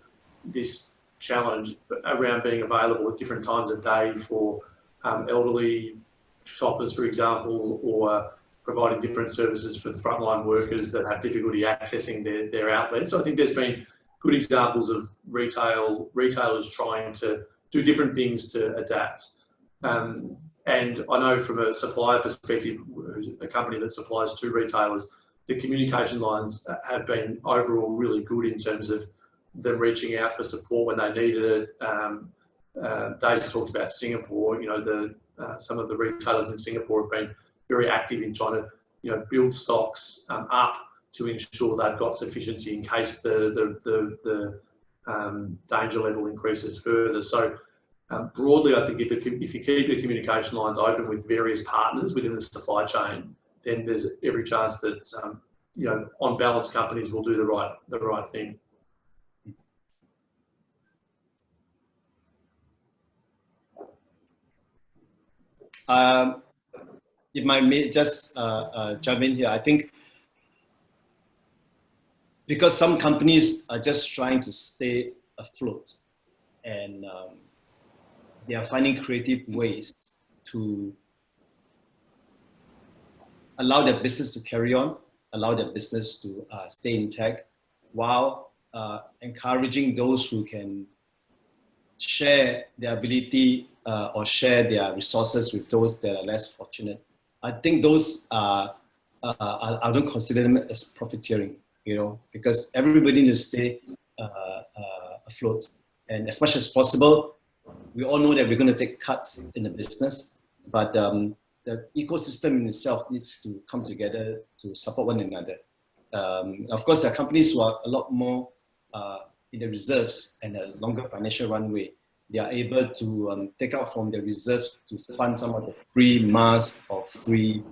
this challenge around being available at different times of day for elderly shoppers, for example, or providing different services for the frontline workers that have difficulty accessing their outlets. So I think there's been good examples of retailers trying to do different things to adapt. And I know from a supplier perspective, a company that supplies to retailers, the communication lines have been overall really good in terms of them reaching out for support when they needed it. Daisy talked about Singapore. You know, some of the retailers in Singapore have been very active in trying to, you know, build stocks up to ensure they've got sufficiency in case the danger level increases further. So broadly, I think if you keep your communication lines open with various partners within the supply chain, then there's every chance that you know, on balance, companies will do the right thing. If I may just jump in here, I think because some companies are just trying to stay afloat, and they are finding creative ways to allow their business to carry on, allow their business to stay intact, while encouraging those who can share their ability or share their resources with those that are less fortunate. I think those I don't consider them as profiteering, you know, because everybody needs to stay afloat. And as much as possible, we all know that we're going to take cuts in the business, but the ecosystem in itself needs to come together to support one another. Of course, there are companies who are a lot more in the reserves and a longer financial runway. They are able to take out from the reserves to fund some of the free masks or free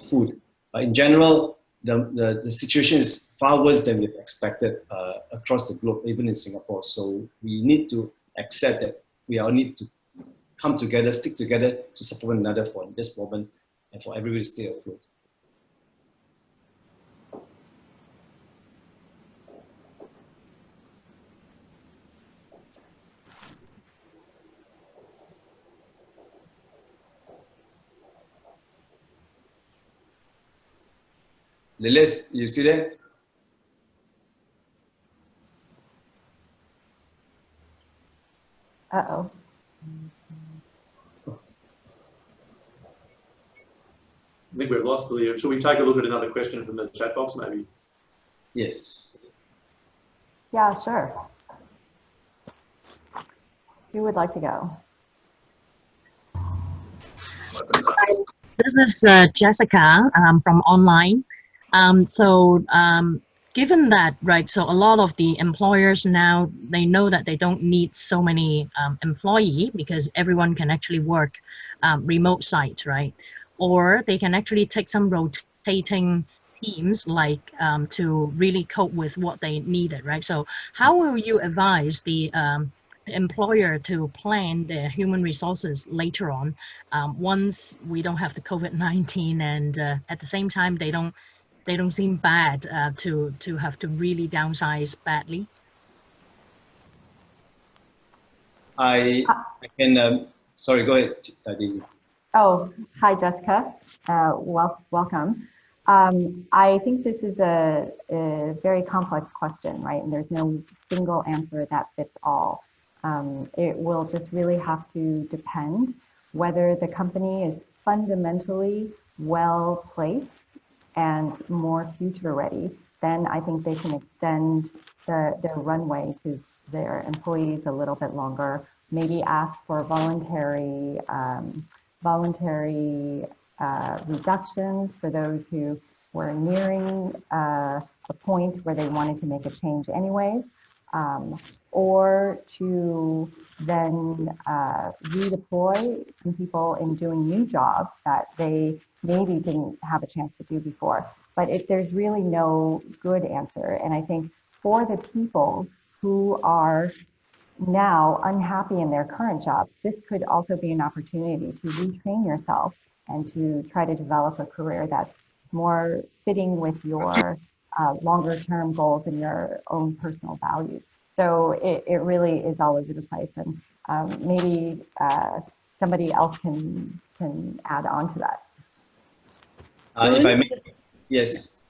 food. But in general, the situation is far worse than we've expected across the globe, even in Singapore. So we need to accept that we all need to come together, stick together to support one another for this moment and for everybody to stay afloat. Lilis, you see that? Uh-oh. I think we've lost Leo. Should we take a look at another question from the chat box, maybe? Yes. Yeah, sure. Who would like to go? This is Jessica from online. Given that, right, so a lot of the employers now, they know that they don't need so many employee because everyone can actually work remote site, right? Or they can actually take some rotating teams like to really cope with what they needed, right? So how will you advise the employer to plan their human resources later on once we don't have the COVID-19 and at the same time they don't seem bad to have to really downsize badly? I can, sorry, go ahead, Daisy. Oh, hi, Jessica. Welcome. I think this is a very complex question, right? And there's no single answer that fits all. It will just really have to depend whether the company is fundamentally well placed and more future ready. Then I think they can extend their runway to their employees a little bit longer, maybe ask for voluntary reductions for those who were nearing a point where they wanted to make a change anyways, or to then redeploy some people in doing new jobs that they maybe didn't have a chance to do before. But there's really no good answer. And I think for the people who are now unhappy in their current jobs, this could also be an opportunity to retrain yourself and to try to develop a career that's more fitting with your longer term goals and your own personal values. So it really is all over the place. And maybe somebody else can add on to that. If I may, yes.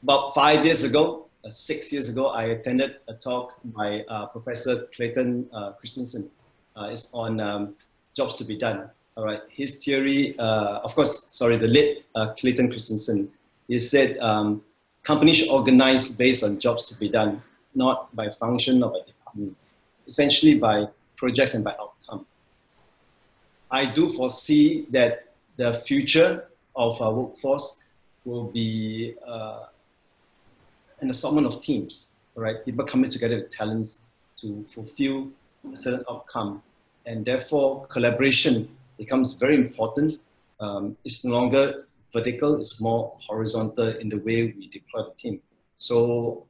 About 5 years ago, 6 years ago, I attended a talk by Professor Clayton Christensen. It's on jobs to be done. All right, his theory, of course, sorry, the late Clayton Christensen, he said companies should organize based on jobs to be done, not by function or by departments, essentially by projects and by outcome. I do foresee that the future of our workforce will be an assortment of teams, right? People coming together with talents to fulfill a certain outcome. And therefore, collaboration becomes very important. It's no longer vertical, it's more horizontal in the way we deploy the team. So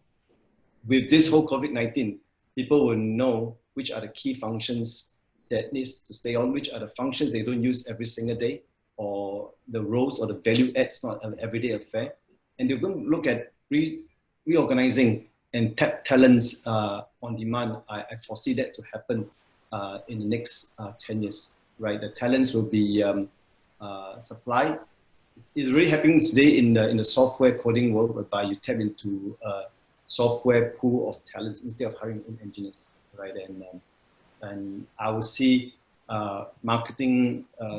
with this whole COVID-19, people will know which are the key functions that needs to stay on, which are the functions they don't use every single day, or the roles or the value add is not an everyday affair. And they're going to look at reorganizing and tap talents on demand. I foresee that to happen in the next 10 years, right? The talents will be supplied. It's really happening today in the software coding world, whereby you tap into a software pool of talents instead of hiring engineers, right? And I will see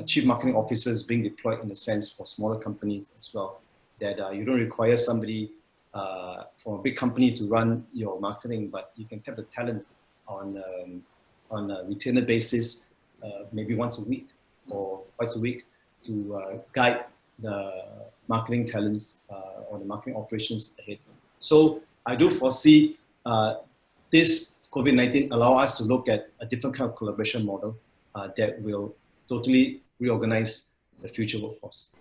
chief marketing officers being deployed in a sense for smaller companies as well, that you don't require somebody from a big company to run your marketing, but you can tap the talent on a retainer basis, maybe once a week or twice a week, to guide the marketing talents or the marketing operations ahead. So I do foresee this COVID-19 allow us to look at a different kind of collaboration model that will totally reorganize the future workforce.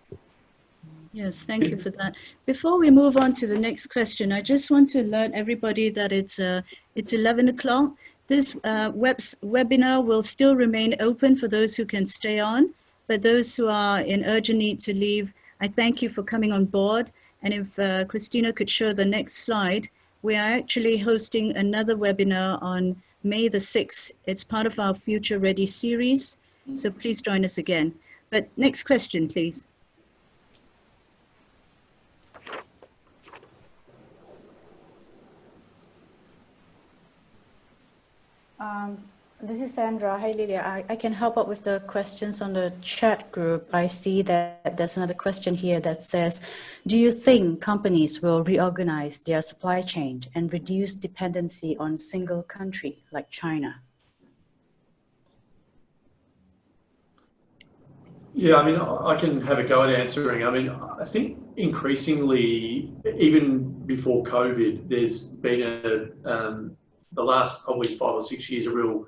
Yes, thank you for that. Before we move on to the next question, I just want to alert everybody that it's 11 o'clock. This webinar will still remain open for those who can stay on, but those who are in urgent need to leave, I thank you for coming on board. And if Christina could show the next slide, we are actually hosting another webinar on May the 6th. It's part of our Future Ready series, so please join us again. But next question, please. This is Sandra. Hi, Lilia. I can help out with the questions on the chat group. I see that there's another question here that says, do you think companies will reorganize their supply chain and reduce dependency on single country like China? Yeah, I mean, I can have a go at answering. I mean, I think increasingly, even before COVID, there's been the last probably 5 or 6 years, a real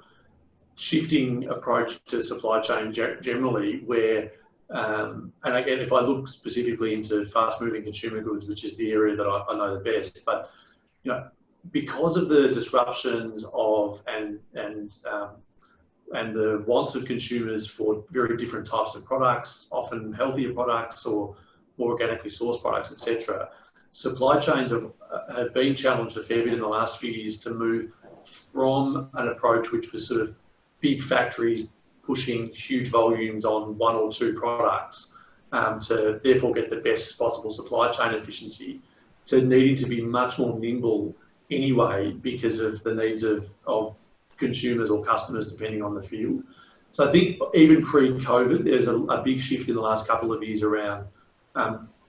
shifting approach to supply chain generally, where, and again, if I look specifically into fast-moving consumer goods, which is the area that I know the best, but you know, because of the disruptions of and the wants of consumers for very different types of products, often healthier products or more organically sourced products, etc. Supply chains have been challenged a fair bit in the last few years to move from an approach which was sort of big factories pushing huge volumes on 1 or 2 products to therefore get the best possible supply chain efficiency, to needing to be much more nimble anyway because of the needs of consumers or customers depending on the field. So I think even pre-COVID, there's a big shift in the last couple of years around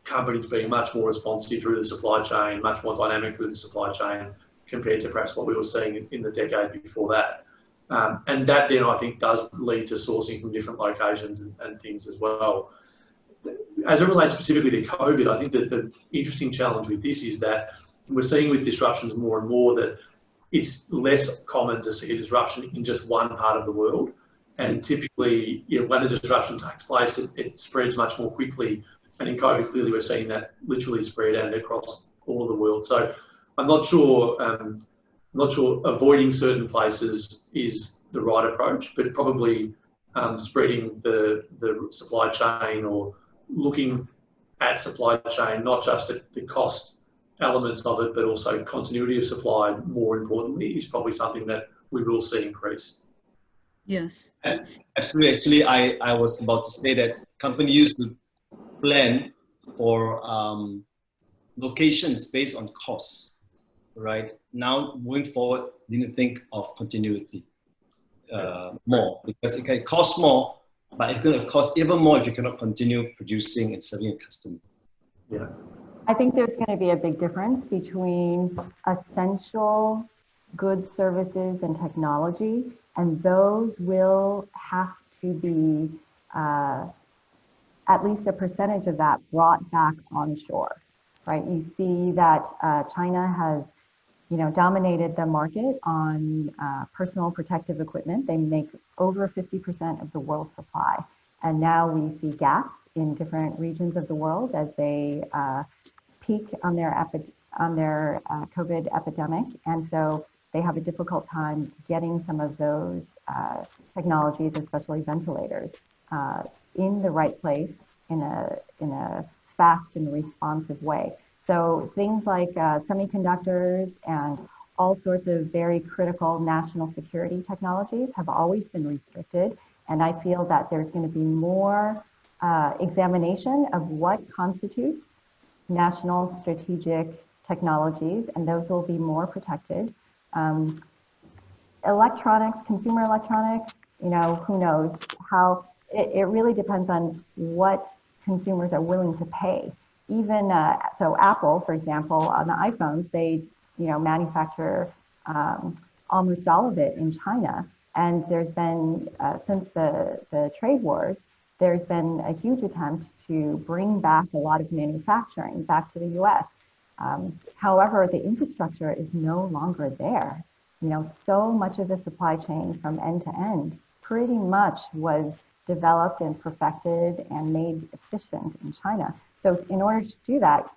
companies being much more responsive through the supply chain, much more dynamic through the supply chain compared to perhaps what we were seeing in the decade before that. And that then I think does lead to sourcing from different locations and things as well. As it relates specifically to COVID, I think that the interesting challenge with this is that we're seeing with disruptions more and more that it's less common to see a disruption in just one part of the world. And typically, you know, when a disruption takes place, it spreads much more quickly. And in COVID, clearly, we're seeing that literally spread out across all of the world. So I'm not sure avoiding certain places is the right approach, but probably spreading the supply chain or looking at supply chain, not just at the cost elements of it, but also continuity of supply, more importantly, is probably something that we will see increase. Yes. Absolutely. Actually, I was about to say that companies used to plan for locations based on costs, right? Now, moving forward, you need to think of continuity more, because it can cost more, but it's going to cost even more if you cannot continue producing and serving a customer. Yeah. I think there's going to be a big difference between essential goods, services, and technology, and those will have to be at least a percentage of that brought back onshore, right? You see that China has, dominated the market on personal protective equipment. They make over 50% of the world's supply, and now we see gaps in different regions of the world as they peak on their COVID epidemic, and so they have a difficult time getting some of those technologies, especially ventilators, in the right place in a fast and responsive way. So things like semiconductors and all sorts of very critical national security technologies have always been restricted, and I feel that there's going to be more examination of what constitutes national strategic technologies, and those will be more protected. Electronics, consumer electronics, who knows how, it really depends on what consumers are willing to pay. Even, so Apple, for example, on the iPhones, they, manufacture almost all of it in China. And there's been, since the trade wars, there's been a huge attempt to bring back a lot of manufacturing back to the US. However, the infrastructure is no longer there. So much of the supply chain from end to end pretty much was developed and perfected and made efficient in China. So in order to do that,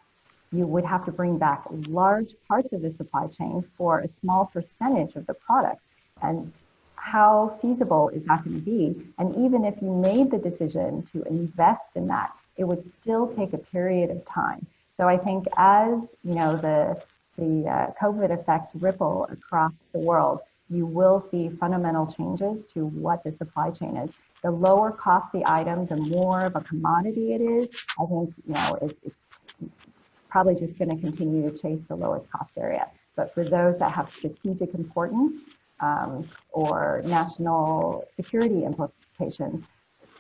you would have to bring back large parts of the supply chain for a small percentage of the products. And how feasible is that going to be? And even if you made the decision to invest in that, it would still take a period of time. So I think as the COVID effects ripple across the world, you will see fundamental changes to what the supply chain is. The lower cost the item, the more of a commodity it is. I think it's probably just going to continue to chase the lowest cost area. But for those that have strategic importance, or national security implications,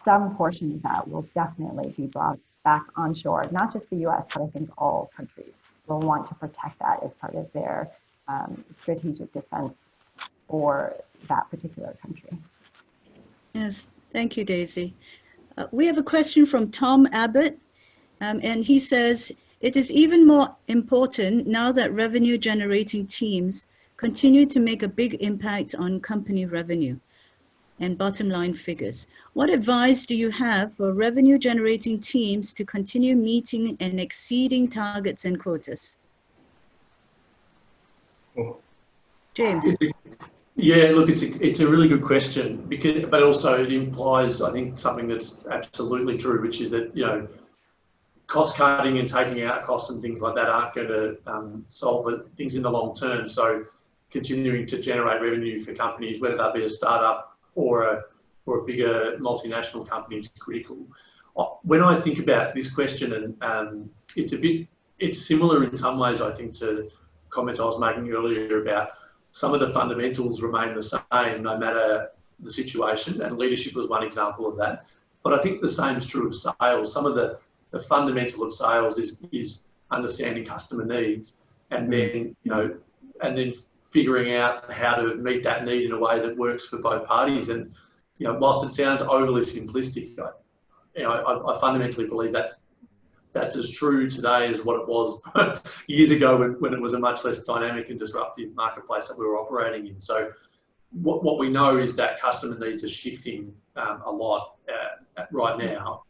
some portion of that will definitely be brought back onshore. Not just the US, but I think all countries will want to protect that as part of their strategic defense for that particular country. Yes, thank you, Daisy. We have a question from Tom Abbott, and he says, it is even more important now that revenue generating teams continue to make a big impact on company revenue and bottom line figures. What advice do you have for revenue generating teams to continue meeting and exceeding targets and quotas? Oh. James. Yeah, look, it's a really good question, because, but also it implies, I think, something that's absolutely true, which is that, you know, cost cutting and taking out costs and things like that aren't going to solve things in the long term. So continuing to generate revenue for companies, whether that be a startup or a bigger multinational company, is critical. When I think about this question, and it's similar in some ways, I think, to comments I was making earlier about some of the fundamentals remain the same no matter the situation, and leadership was one example of that. But I think the same is true of sales. Some of the fundamental of sales is understanding customer needs, and then, you know, and then figuring out how to meet that need in a way that works for both parties. And, you know, whilst it sounds overly simplistic, I fundamentally believe that that's as true today as what it was years ago when it was a much less dynamic and disruptive marketplace that we were operating in. So what we know is that customer needs are shifting a lot right now.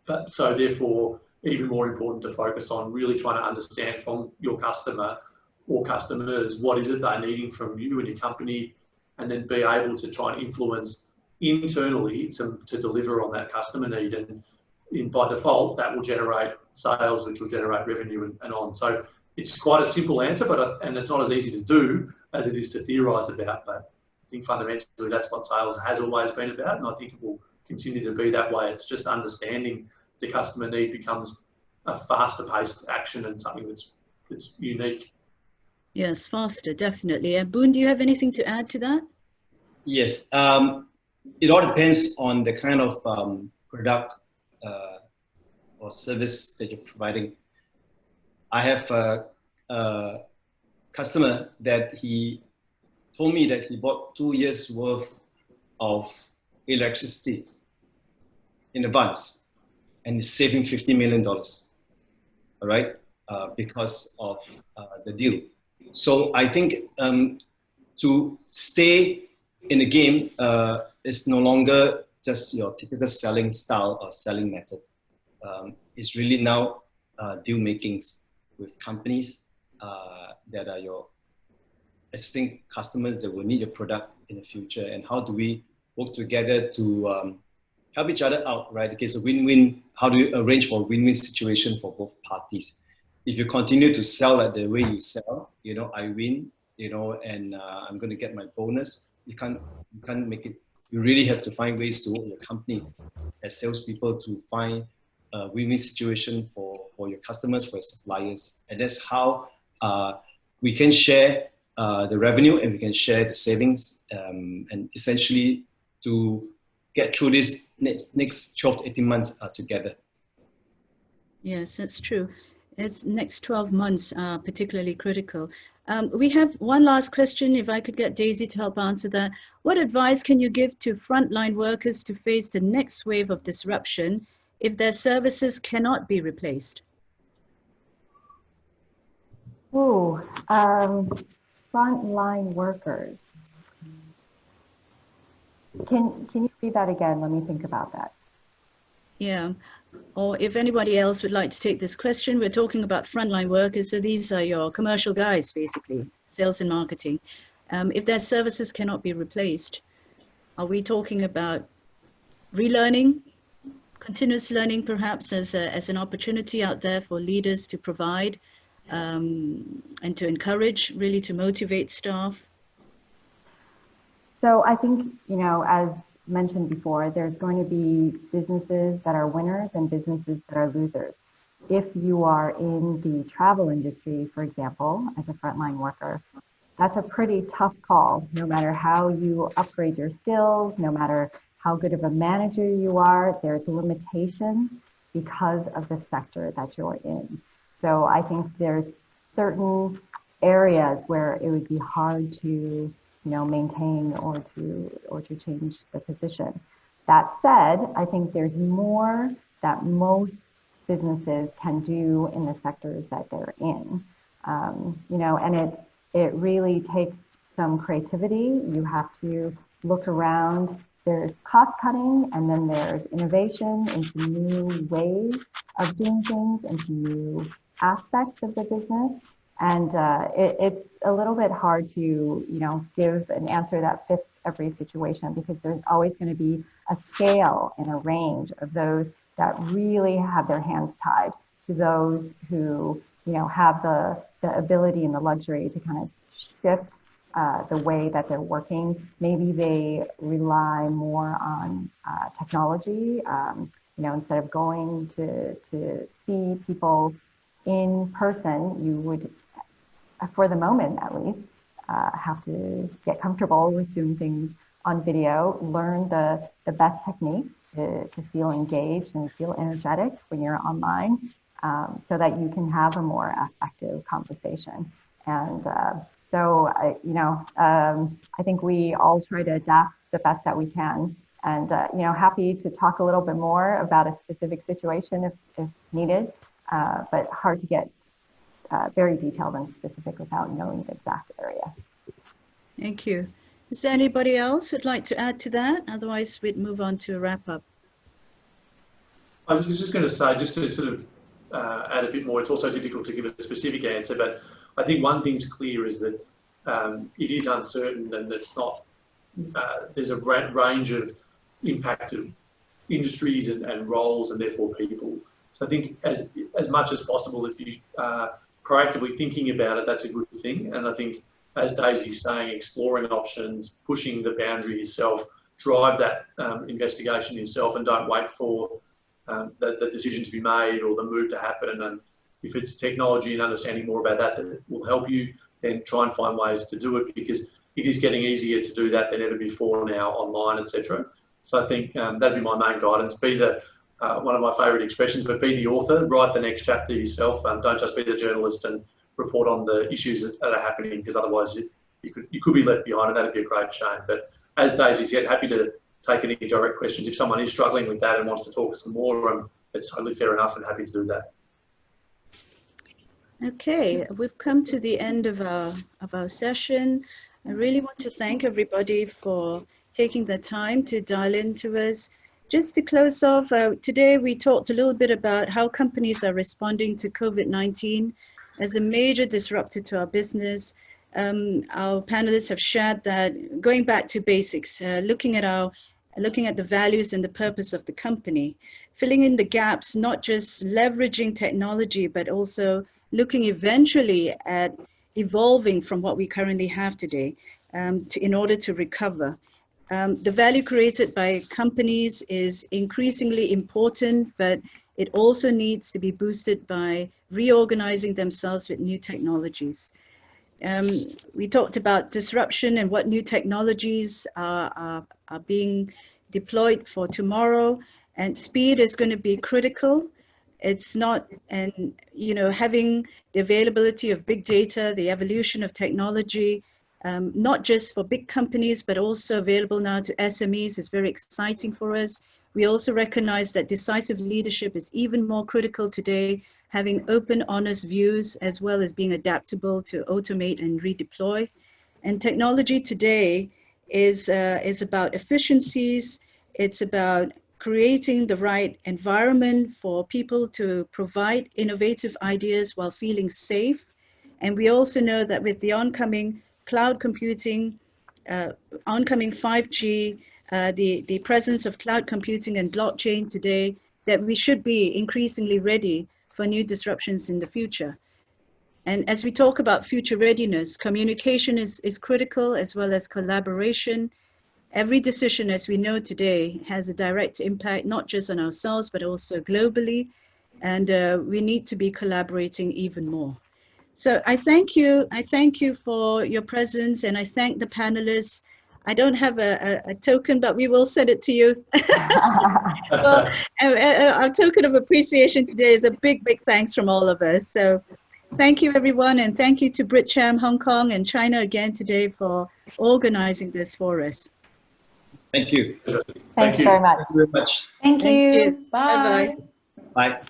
But so therefore, even more important to focus on really trying to understand from your customer or customers, what is it they're needing from you and your company, and then be able to try and influence internally to deliver on that customer need. And by default, that will generate sales, which will generate revenue and on. So it's quite a simple answer, and it's not as easy to do as it is to theorise about. But I think fundamentally that's what sales has always been about, and I think it will continue to be that way. It's just understanding the customer need becomes a faster paced action and something that's unique. Yes, faster, definitely. And Boon, do you have anything to add to that? Yes, it all depends on the kind of product or service that you're providing. I have a customer that he told me that he bought 2 years worth of electricity in advance, and he's saving $50 million, all right, because of the deal. So I think to stay in the game is no longer just your typical selling style or selling method. It's really now deal makings with companies that are your existing customers that will need your product in the future, and how do we work together to help each other out, right? Okay, so win-win. How do you arrange for a win-win situation for both parties? If you continue to sell at the way you sell, you know, I win, you know, and I'm going to get my bonus. You can't make it. You really have to find ways to work with your companies as salespeople to find a win-win situation for your customers, for your suppliers, and that's how we can share the revenue and we can share the savings, and essentially to get through this next 12 to 18 months together. Yes, that's true. It's next 12 months are particularly critical. We have one last question, if I could get Daisy to help answer that. What advice can you give to frontline workers to face the next wave of disruption if their services cannot be replaced? Ooh, frontline workers. Can you read that again? Let me think about that. Yeah, or if anybody else would like to take this question, we're talking about frontline workers. So these are your commercial guys, basically, sales and marketing. If their services cannot be replaced, are we talking about relearning, continuous learning, perhaps as an opportunity out there for leaders to provide and to encourage, really to motivate staff? So I think, you know, as mentioned before, there's going to be businesses that are winners and businesses that are losers. If you are in the travel industry, for example, as a frontline worker, that's a pretty tough call, no matter how you upgrade your skills, no matter how good of a manager you are, there's limitations because of the sector that you're in. So I think there's certain areas where it would be hard to, maintain or to change the position. That said, I think there's more that most businesses can do in the sectors that they're in. And it really takes some creativity. You have to look around. There's cost cutting, and then there's innovation into new ways of doing things, into new aspects of the business. And it's a little bit hard to, give an answer that fits every situation, because there's always going to be a scale and a range of those that really have their hands tied to those who, have the ability and the luxury to kind of shift the way that they're working. Maybe they rely more on technology, instead of going to see people in person. You would, for the moment at least, have to get comfortable with doing things on video, learn the best techniques to feel engaged and feel energetic when you're online, so that you can have a more effective conversation. And I think we all try to adapt the best that we can. And, happy to talk a little bit more about a specific situation if needed, but hard to get very detailed and specific without knowing the exact area. Thank you. Is there anybody else who'd like to add to that? Otherwise, we'd move on to a wrap up. I was just going to say, just to sort of add a bit more, it's also difficult to give a specific answer, but I think one thing's clear is that it is uncertain, and it's not, there's a range of impacted industries and roles and therefore people. So I think as much as possible, if you are proactively thinking about it, that's a good thing. And I think, as Daisy's saying, exploring options, pushing the boundary yourself, drive that investigation yourself, and don't wait for the decision to be made or the move to happen. And if it's technology and understanding more about that will help you, then try and find ways to do it, because it is getting easier to do that than ever before now, online, etc. So I think that'd be my main guidance. Be the one of my favourite expressions, but be the author. Write the next chapter yourself. Don't just be the journalist and report on the issues that are happening, because otherwise you could be left behind, and that'd be a great shame. But as Daisy said, happy to take any direct questions. If someone is struggling with that and wants to talk some more, it's totally fair enough, and happy to do that. Okay, we've come to the end of our session. I really want to thank everybody for taking the time to dial into us. Just to close off, today we talked a little bit about how companies are responding to COVID-19 as a major disruptor to our business. Our panelists have shared that going back to basics, looking at the values and the purpose of the company, filling in the gaps, not just leveraging technology, but also looking eventually at evolving from what we currently have today in order to recover. The value created by companies is increasingly important, but it also needs to be boosted by reorganizing themselves with new technologies. We talked about disruption and what new technologies are being deployed for tomorrow, and speed is going to be critical. It's not, and having the availability of big data, the evolution of technology, not just for big companies, but also available now to SMEs, is very exciting for us. We also recognize that decisive leadership is even more critical today, having open, honest views, as well as being adaptable to automate and redeploy. And technology today is about efficiencies. It's about creating the right environment for people to provide innovative ideas while feeling safe. And we also know that with the oncoming cloud computing, oncoming 5G, the presence of cloud computing and blockchain today, that we should be increasingly ready for new disruptions in the future. And as we talk about future readiness, communication is critical, as well as collaboration. Every decision, as we know today, has a direct impact, not just on ourselves, but also globally. And we need to be collaborating even more. So I thank you. I thank you for your presence, and I thank the panelists. I don't have a token, but we will send it to you. Well, our token of appreciation today is a big, big thanks from all of us. So thank you, everyone, and thank you to BritCham Hong Kong and China again today for organizing this for us. Thank you. Thanks very much. Thank you very much. Thank Thank you. you. Bye. Bye-bye. Bye.